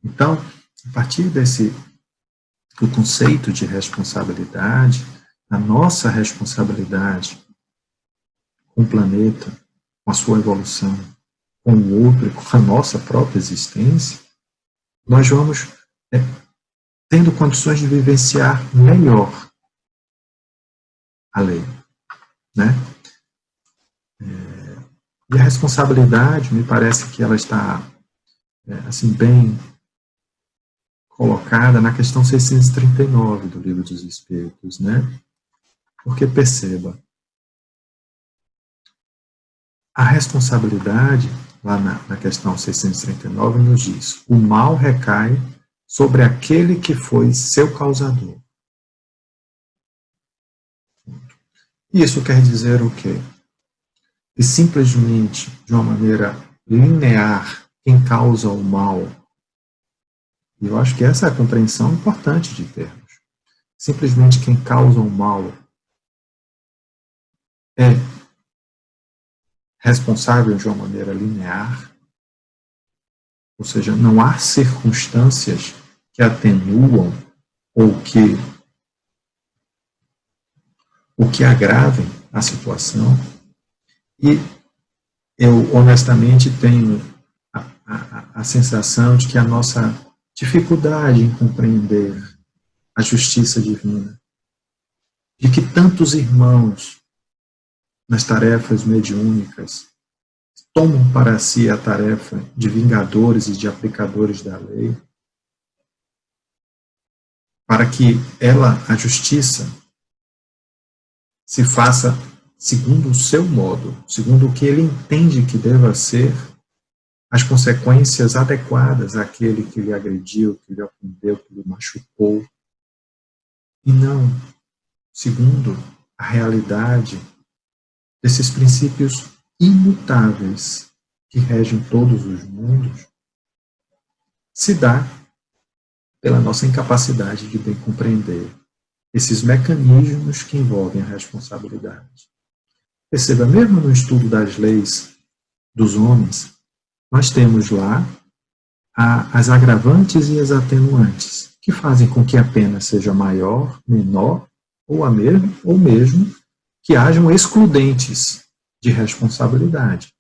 Então, a partir do conceito de responsabilidade, a nossa responsabilidade com o planeta, com a sua evolução, com o outro e com a nossa própria existência, nós vamos tendo condições de vivenciar melhor a lei, né? E a responsabilidade, me parece que ela está assim bem colocada na questão 639 do Livro dos Espíritos, né? Porque perceba, a responsabilidade, lá na questão 639, nos diz: o mal recai sobre aquele que foi seu causador. Isso quer dizer o quê? Que simplesmente, de uma maneira linear, quem causa o mal, e eu acho que essa é a compreensão importante de termos, simplesmente quem causa o mal é responsável de uma maneira linear, ou seja, não há circunstâncias que atenuam ou que agravem a situação. E eu, honestamente, tenho a sensação de que a nossa dificuldade em compreender a justiça divina, de que tantos irmãos nas tarefas mediúnicas tomam para si a tarefa de vingadores e de aplicadores da lei, para que a justiça, se faça segundo o seu modo, segundo o que ele entende que deva ser as consequências adequadas àquele que lhe agrediu, que lhe ofendeu, que lhe machucou, e não segundo a realidade desses princípios imutáveis que regem todos os mundos, se dá pela nossa incapacidade de bem compreender esses mecanismos que envolvem a responsabilidade. Perceba, mesmo no estudo das leis dos homens, nós temos lá as agravantes e as atenuantes, que fazem com que a pena seja maior, menor, ou mesmo que hajam excludentes de responsabilidade.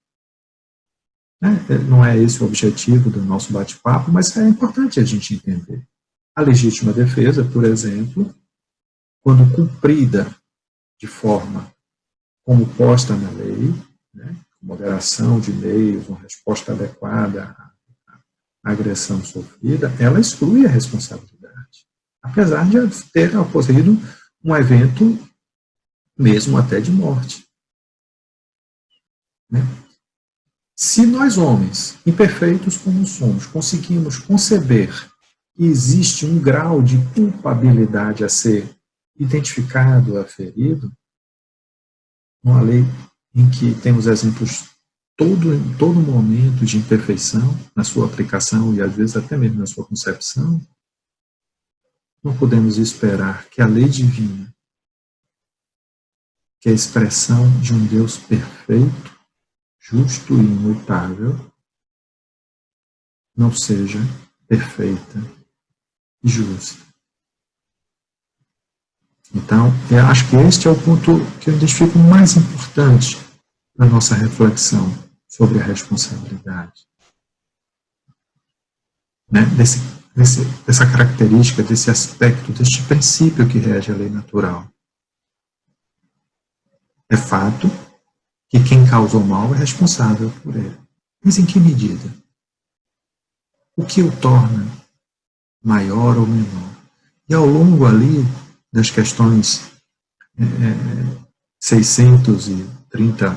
Não é esse o objetivo do nosso bate-papo, mas é importante a gente entender. A legítima defesa, por exemplo, quando cumprida de forma como posta na lei, né, moderação de meios, uma resposta adequada à agressão sofrida, ela exclui a responsabilidade, apesar de ter ocorrido um evento mesmo até de morte. Né? Se nós, homens, imperfeitos como somos, conseguimos conceber que existe um grau de culpabilidade a ser identificado, aferido, uma lei em que temos exemplos em todo momento de imperfeição na sua aplicação e às vezes até mesmo na sua concepção, não podemos esperar que a lei divina, que é a expressão de um Deus perfeito, justo e imutável, não seja perfeita e justa. Então, eu acho que este é o ponto que eu identifico mais importante na nossa reflexão sobre a responsabilidade. Né? Dessa característica, desse aspecto, deste princípio que rege a lei natural. É fato que quem causa o mal é responsável por ele. Mas em que medida? O que o torna maior ou menor? E ao longo ali das questões 630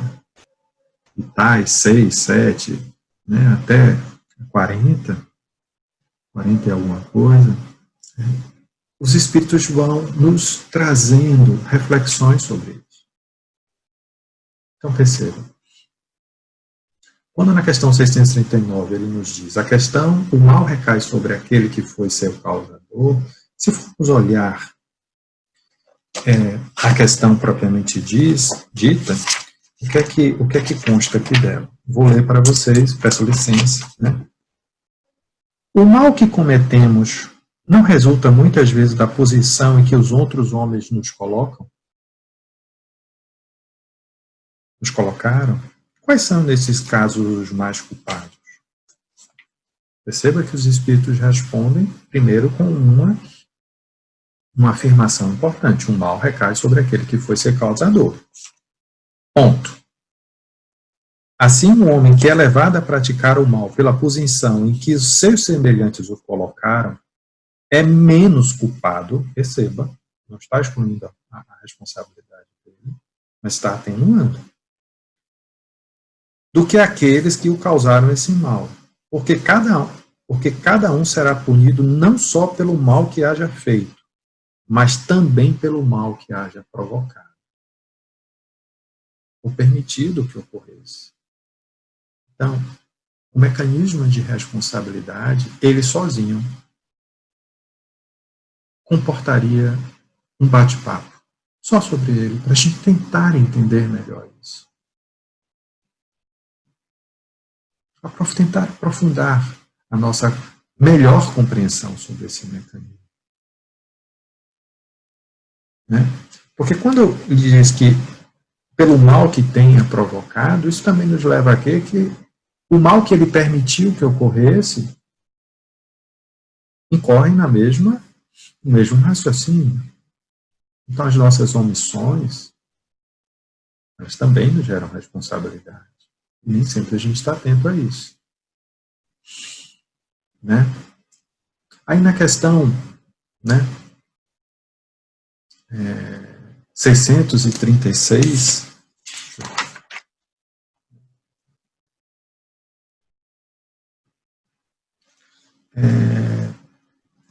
e tais, 6, 7, né, até 40 e alguma coisa, os Espíritos vão nos trazendo reflexões sobre isso. Então perceba, Quando na questão 639 ele nos diz, o mal recai sobre aquele que foi seu causador, se formos olhar a questão propriamente dita, o que é que consta aqui dela? Vou ler para vocês, peço licença, né? O mal que cometemos não resulta muitas vezes da posição em que os outros homens nos colocaram? Quais são, nesses casos, os mais culpados? Perceba que os espíritos respondem primeiro com uma afirmação importante. O mal recai sobre aquele que foi seu causador. Ponto. Assim, um homem que é levado a praticar o mal pela posição em que os seus semelhantes o colocaram, é menos culpado, perceba, não está excluindo a responsabilidade dele, mas está atenuando, do que aqueles que o causaram esse mal. Porque cada um será punido não só pelo mal que haja feito, mas também pelo mal que haja provocado, ou permitido que ocorresse. Então, o mecanismo de responsabilidade, ele sozinho, comportaria um bate-papo só sobre ele, para a gente tentar entender melhor isso. Tentar aprofundar a nossa melhor compreensão sobre esse mecanismo. Né? Porque quando ele diz que pelo mal que tenha provocado, isso também nos leva a quê? Que o mal que ele permitiu que ocorresse incorre no mesmo raciocínio. Então, as nossas omissões, elas também nos geram responsabilidade. E nem sempre a gente está atento a isso. Né? Aí na questão, né, 636,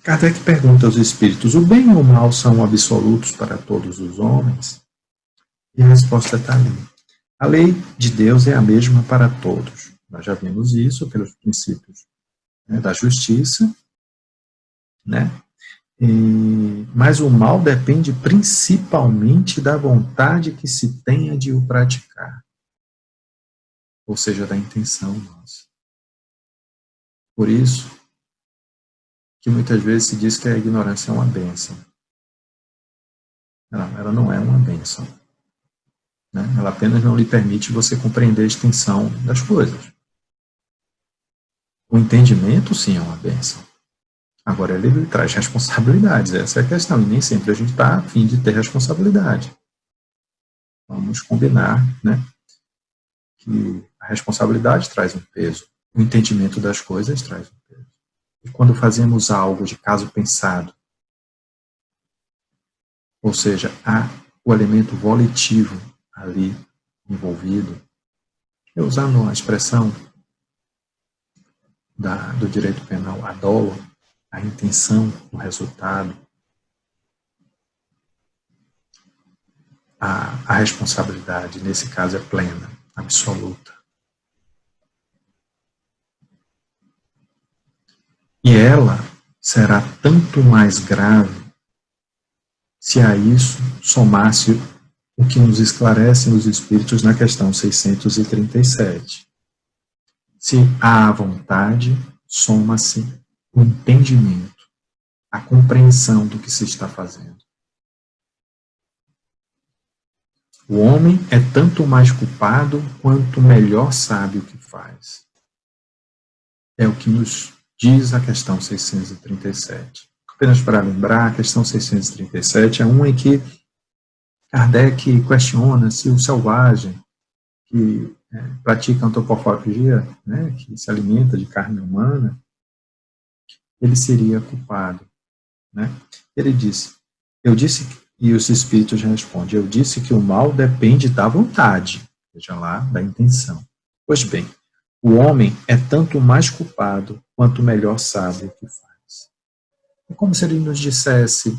Kardec pergunta aos espíritos: o bem ou o mal são absolutos para todos os homens? E a resposta está ali. A lei de Deus é a mesma para todos. Nós já vimos isso pelos princípios, né, da justiça, né? Mas o mal depende principalmente da vontade que se tenha de o praticar, ou seja, da intenção nossa. Por isso que muitas vezes se diz que a ignorância é uma bênção. Ela não é uma bênção. Né? Ela apenas não lhe permite você compreender a extensão das coisas. O entendimento, sim, é uma bênção. Agora, ele lhe traz responsabilidades, essa é a questão, e nem sempre a gente está a fim de ter responsabilidade. Vamos combinar, né, que a responsabilidade traz um peso, o entendimento das coisas traz um peso. E quando fazemos algo de caso pensado, ou seja, há o elemento volitivo ali envolvido, eu usando a expressão do direito penal, a dolo, a intenção, o resultado, a responsabilidade, nesse caso, é plena, absoluta. E ela será tanto mais grave se a isso somasse o que nos esclarecem os Espíritos na questão 637. Se há a vontade, soma-se o entendimento, a compreensão do que se está fazendo. O homem é tanto mais culpado quanto melhor sabe o que faz. É o que nos diz a questão 637. Apenas para lembrar, a questão 637 é uma em que Kardec questiona se o selvagem que pratica antropofagia, né, que se alimenta de carne humana, ele seria culpado. Né? Ele disse, e os espíritos respondem, eu disse que o mal depende da vontade, veja lá, da intenção. Pois bem, o homem é tanto mais culpado quanto melhor sabe o que faz. É como se ele nos dissesse,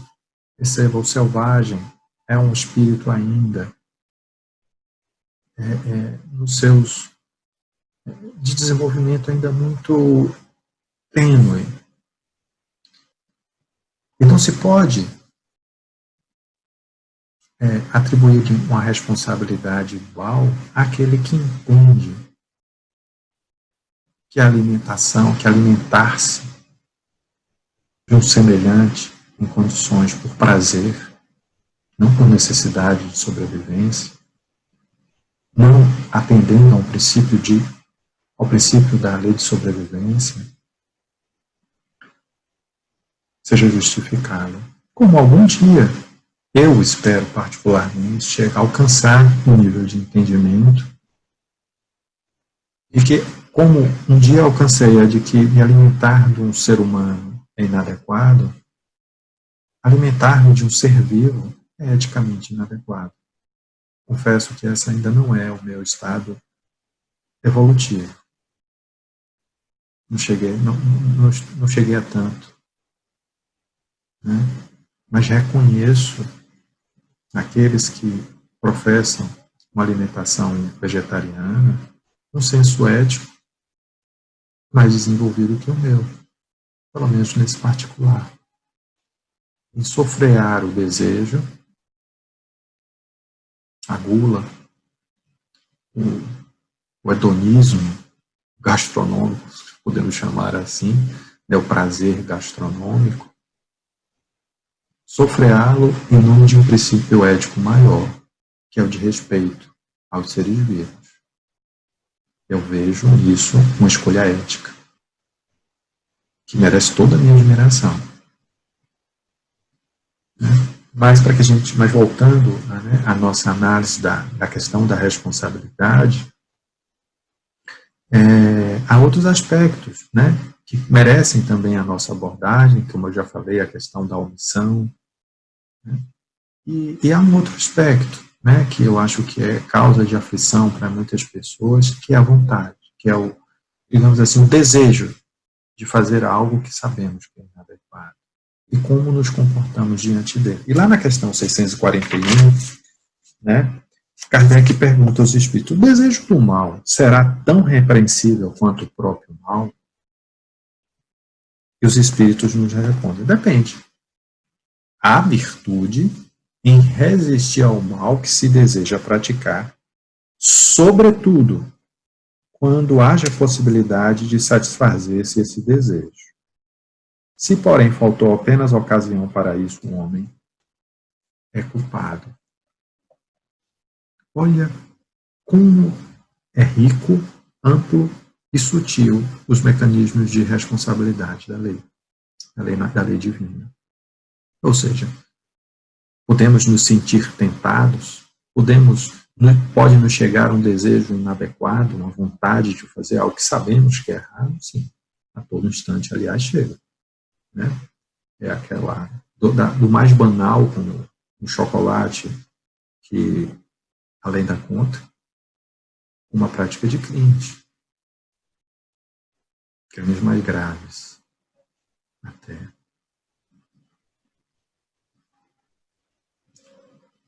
perceba, o selvagem é um espírito ainda de desenvolvimento ainda muito tênue. E não se pode atribuir uma responsabilidade igual àquele que entende que a alimentação, que alimentar-se de um semelhante em condições por prazer, não por necessidade de sobrevivência, não atendendo ao princípio da lei de sobrevivência, seja justificado. Como algum dia, eu espero particularmente chegar a alcançar um nível de entendimento e que, como um dia alcancei a de que me alimentar de um ser humano é inadequado, alimentar-me de um ser vivo é eticamente inadequado. Confesso que essa ainda não é o meu estado evolutivo. Não cheguei a tanto. Né? Mas reconheço aqueles que professam uma alimentação vegetariana um senso ético mais desenvolvido que o meu, pelo menos nesse particular. Em sofrear o desejo, a gula, o hedonismo gastronômico, podemos chamar assim, né, o prazer gastronômico, sofreá-lo em nome de um princípio ético maior, que é o de respeito aos seres vivos. Eu vejo nisso uma escolha ética, que merece toda a minha admiração. Mas voltando à nossa análise da questão da responsabilidade, há outros aspectos, né, que merecem também a nossa abordagem, como eu já falei, a questão da omissão, né, e há um outro aspecto, né, que eu acho que é causa de aflição para muitas pessoas, que é a vontade, que é o, digamos assim, o desejo de fazer algo que sabemos que é inadequado. E como nos comportamos diante dele. E lá na questão 641, né, Kardec pergunta aos espíritos: o desejo do mal será tão repreensível quanto o próprio mal? E os espíritos nos respondem: depende. Há virtude em resistir ao mal que se deseja praticar, sobretudo quando haja possibilidade de satisfazer-se esse desejo. Se, porém, faltou apenas ocasião para isso, o homem é culpado. Olha como é rico, amplo e sutil os mecanismos de responsabilidade da lei divina. Ou seja, podemos nos sentir tentados, pode nos chegar um desejo inadequado, uma vontade de fazer algo que sabemos que é errado, sim. A todo instante, aliás, chega. Né? É aquela do mais banal, como um chocolate que, além da conta, uma prática de crimes mais graves, até.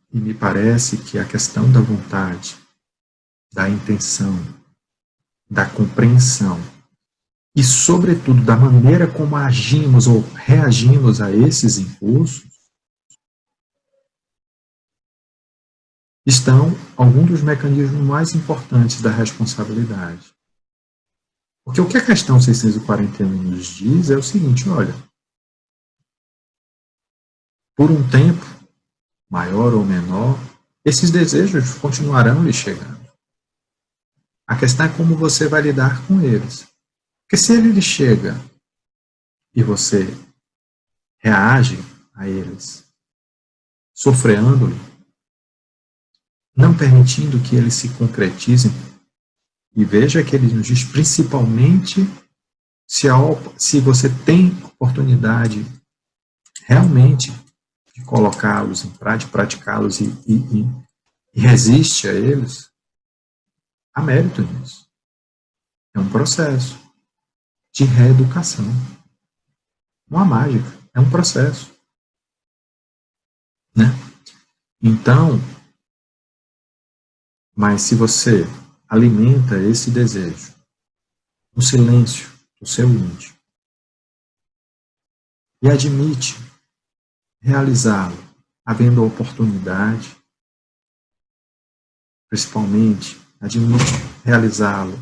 E me parece que a questão da vontade, da intenção, da compreensão e, sobretudo, da maneira como agimos ou reagimos a esses impulsos, estão alguns dos mecanismos mais importantes da responsabilidade. Porque o que a questão 641 nos diz é o seguinte: olha, por um tempo, maior ou menor, esses desejos continuarão lhe chegando. A questão é como você vai lidar com eles. Porque se ele lhe chega e você reage a eles, sofreando-lhe, não permitindo que eles se concretizem, e veja que ele nos diz principalmente se você tem oportunidade realmente de colocá-los em prática, praticá-los e resiste a eles, há mérito nisso. É um processo de reeducação. Não há mágica, é um processo. Né? Então, mas se você alimenta esse desejo no silêncio do seu íntimo e admite realizá-lo, havendo a oportunidade, principalmente, admite realizá-lo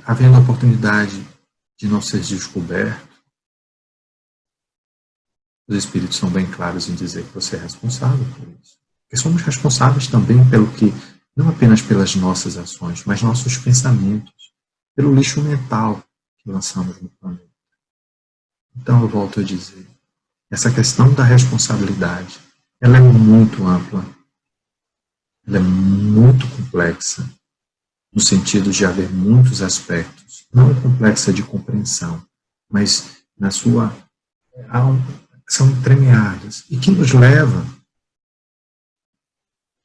havendo a oportunidade de não ser descoberto. Os Espíritos são bem claros em dizer que você é responsável por isso. Porque somos responsáveis também pelo que, não apenas pelas nossas ações, mas nossos pensamentos, pelo lixo mental que lançamos no planeta. Então eu volto a dizer, essa questão da responsabilidade, ela é muito ampla, ela é muito complexa, no sentido de haver muitos aspectos, não complexa de compreensão, mas na sua são entremeadas, e que nos leva,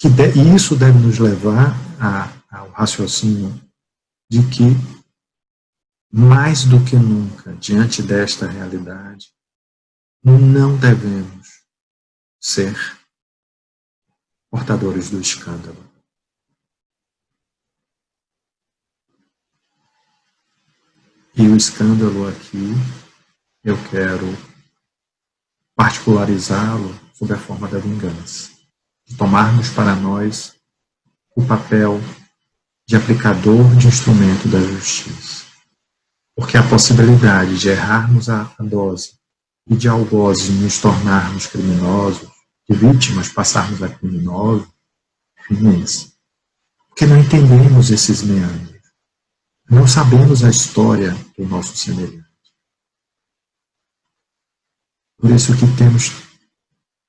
e isso deve nos levar ao raciocínio de que, mais do que nunca, diante desta realidade, não devemos ser portadores do escândalo. E o escândalo aqui, eu quero particularizá-lo sob a forma da vingança. De tomarmos para nós o papel de aplicador de instrumento da justiça. Porque a possibilidade de errarmos a dose e de algoz nos tornarmos criminosos, de vítimas passarmos a criminosos, é imensa. Porque não entendemos esses meandros. Não sabemos a história do nosso semelhante. Por isso que temos,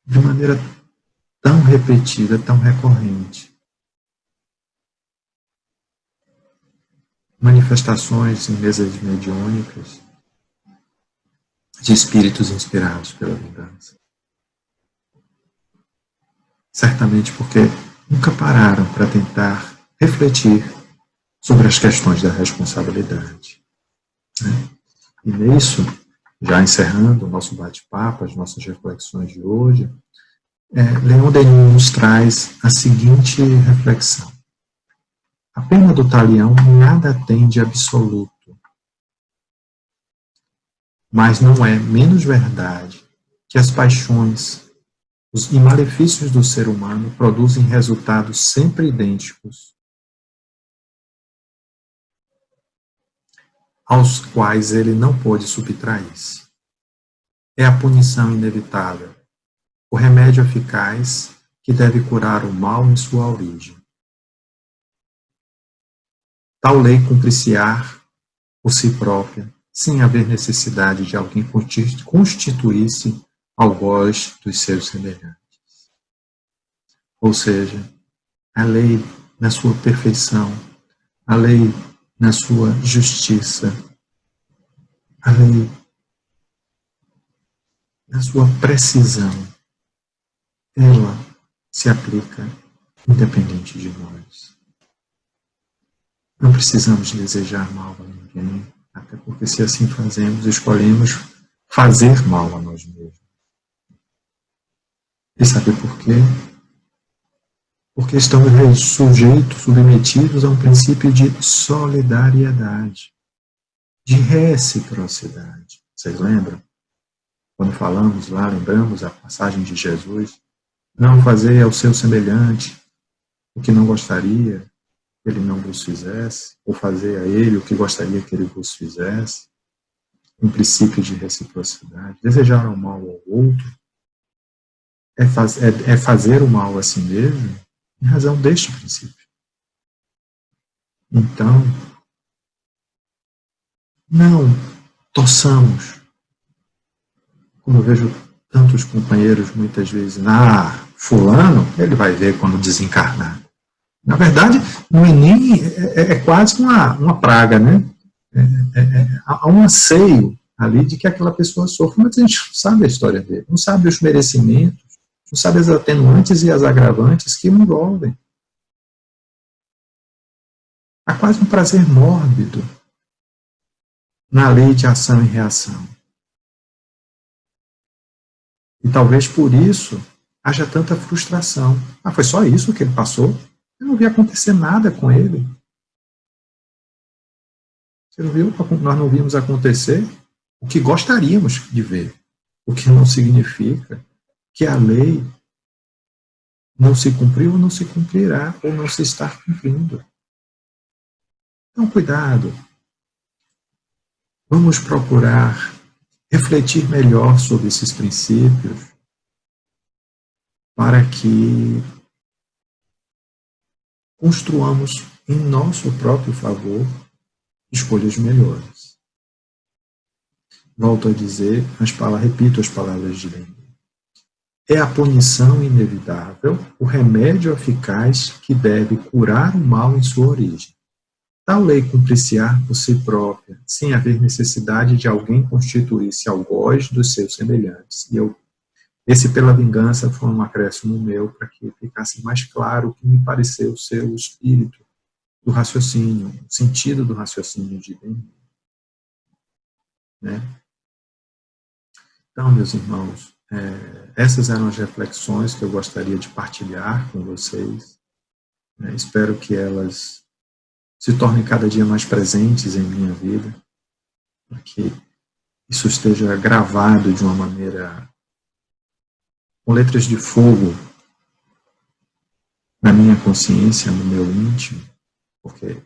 de maneira tão repetida, tão recorrente, manifestações em mesas mediúnicas de espíritos inspirados pela vingança. Certamente porque nunca pararam para tentar refletir sobre as questões da responsabilidade. E nisso, já encerrando o nosso bate-papo, as nossas reflexões de hoje, Leon Denis nos traz a seguinte reflexão. A pena do talião nada tem de absoluto, mas não é menos verdade que as paixões e malefícios do ser humano produzem resultados sempre idênticos, aos quais ele não pôde subtrair-se. É a punição inevitável, o remédio eficaz que deve curar o mal em sua origem. Tal lei cumprir-se-á por si própria, sem haver necessidade de alguém constituir-se algoz dos seus semelhantes. Ou seja, a lei na sua perfeição, a lei na sua justiça, a lei na sua precisão, ela se aplica independente de nós. Não precisamos desejar mal a ninguém, até porque se assim fazemos, escolhemos fazer mal a nós mesmos. E sabe por quê? Porque estamos sujeitos, submetidos a um princípio de solidariedade, de reciprocidade. Vocês lembram? Quando falamos lá, lembramos a passagem de Jesus, não fazer ao seu semelhante o que não gostaria que ele não vos fizesse, ou fazer a ele o que gostaria que ele vos fizesse, um princípio de reciprocidade. Desejar o mal ao outro é fazer o mal a si mesmo em razão deste princípio. Então, não torçamos, como eu vejo tantos companheiros muitas vezes, fulano, ele vai ver quando desencarnar. Na verdade, não é nem, é quase uma praga, né? Há um anseio ali de que aquela pessoa sofra, mas a gente não sabe a história dele, não sabe os merecimentos, não sabe as atenuantes e as agravantes que o envolvem. Há quase um prazer mórbido na lei de ação e reação. E talvez por isso haja tanta frustração. Ah, foi só isso que ele passou? Eu não vi acontecer nada com ele. Você não viu? Nós não vimos acontecer o que gostaríamos de ver. O que não significa que a lei não se cumpriu ou não se cumprirá, ou não se está cumprindo. Então, cuidado. Vamos procurar refletir melhor sobre esses princípios para que construamos em nosso próprio favor escolhas melhores. Volto a dizer, repito as palavras de Lenin. É a punição inevitável, o remédio eficaz que deve curar o mal em sua origem. Tal lei cumprir-se-á por si própria, sem haver necessidade de alguém constituir-se algoz dos seus semelhantes. E esse pela vingança foi um acréscimo meu para que ficasse mais claro o que me pareceu ser o espírito do raciocínio, o sentido do raciocínio de Lenin. Né? Então, meus irmãos, essas eram as reflexões que eu gostaria de partilhar com vocês. Espero que elas se tornem cada dia mais presentes em minha vida, para que isso esteja gravado de uma maneira, com letras de fogo, na minha consciência, no meu íntimo, porque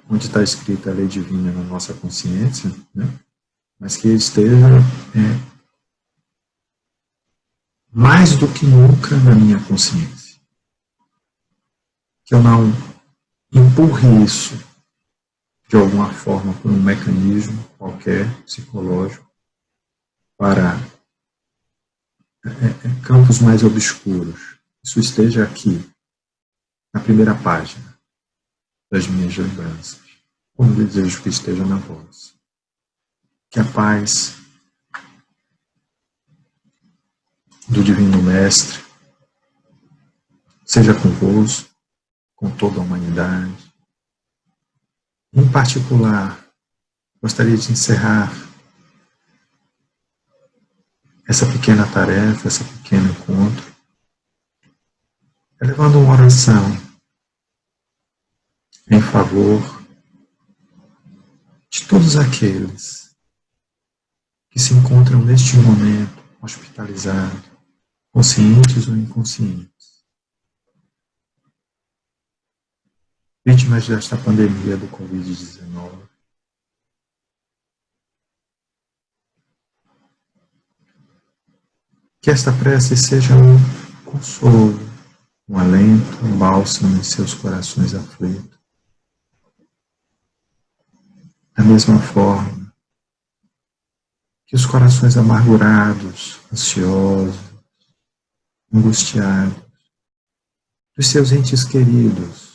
onde está escrita a lei divina na nossa consciência, né? Mas que esteja mais do que nunca na minha consciência. Que eu não empurre isso de alguma forma por um mecanismo qualquer, psicológico, para campos mais obscuros. Isso esteja aqui, na primeira página das minhas lembranças, como desejo que esteja na voz. Que a paz do Divino Mestre seja convosco, com toda a humanidade. Em particular, gostaria de encerrar essa pequena tarefa, esse pequeno encontro, elevando uma oração em favor de todos aqueles que se encontram neste momento hospitalizados, conscientes ou inconscientes, vítimas desta pandemia do Covid-19. Que esta prece seja um consolo, um alento, um bálsamo em seus corações aflitos. Da mesma forma que os corações amargurados, ansiosos, angustiados, dos seus entes queridos,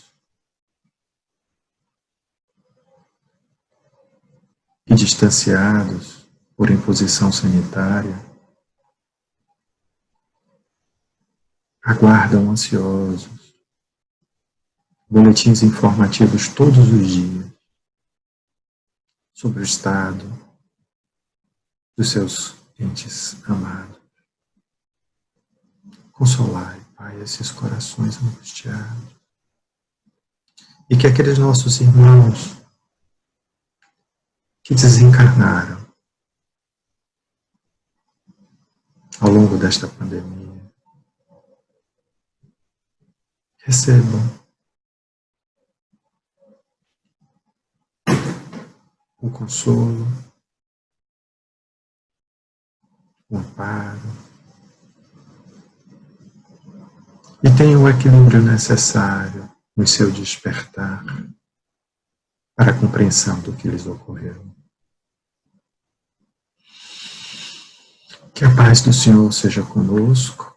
e distanciados por imposição sanitária, aguardam ansiosos boletins informativos todos os dias sobre o estado dos seus entes amados. Consolai, Pai, esses corações angustiados, e que aqueles nossos irmãos que desencarnaram ao longo desta pandemia recebam o consolo, o amparo e tenham o equilíbrio necessário no seu despertar para a compreensão do que lhes ocorreu. Que a paz do Senhor seja conosco,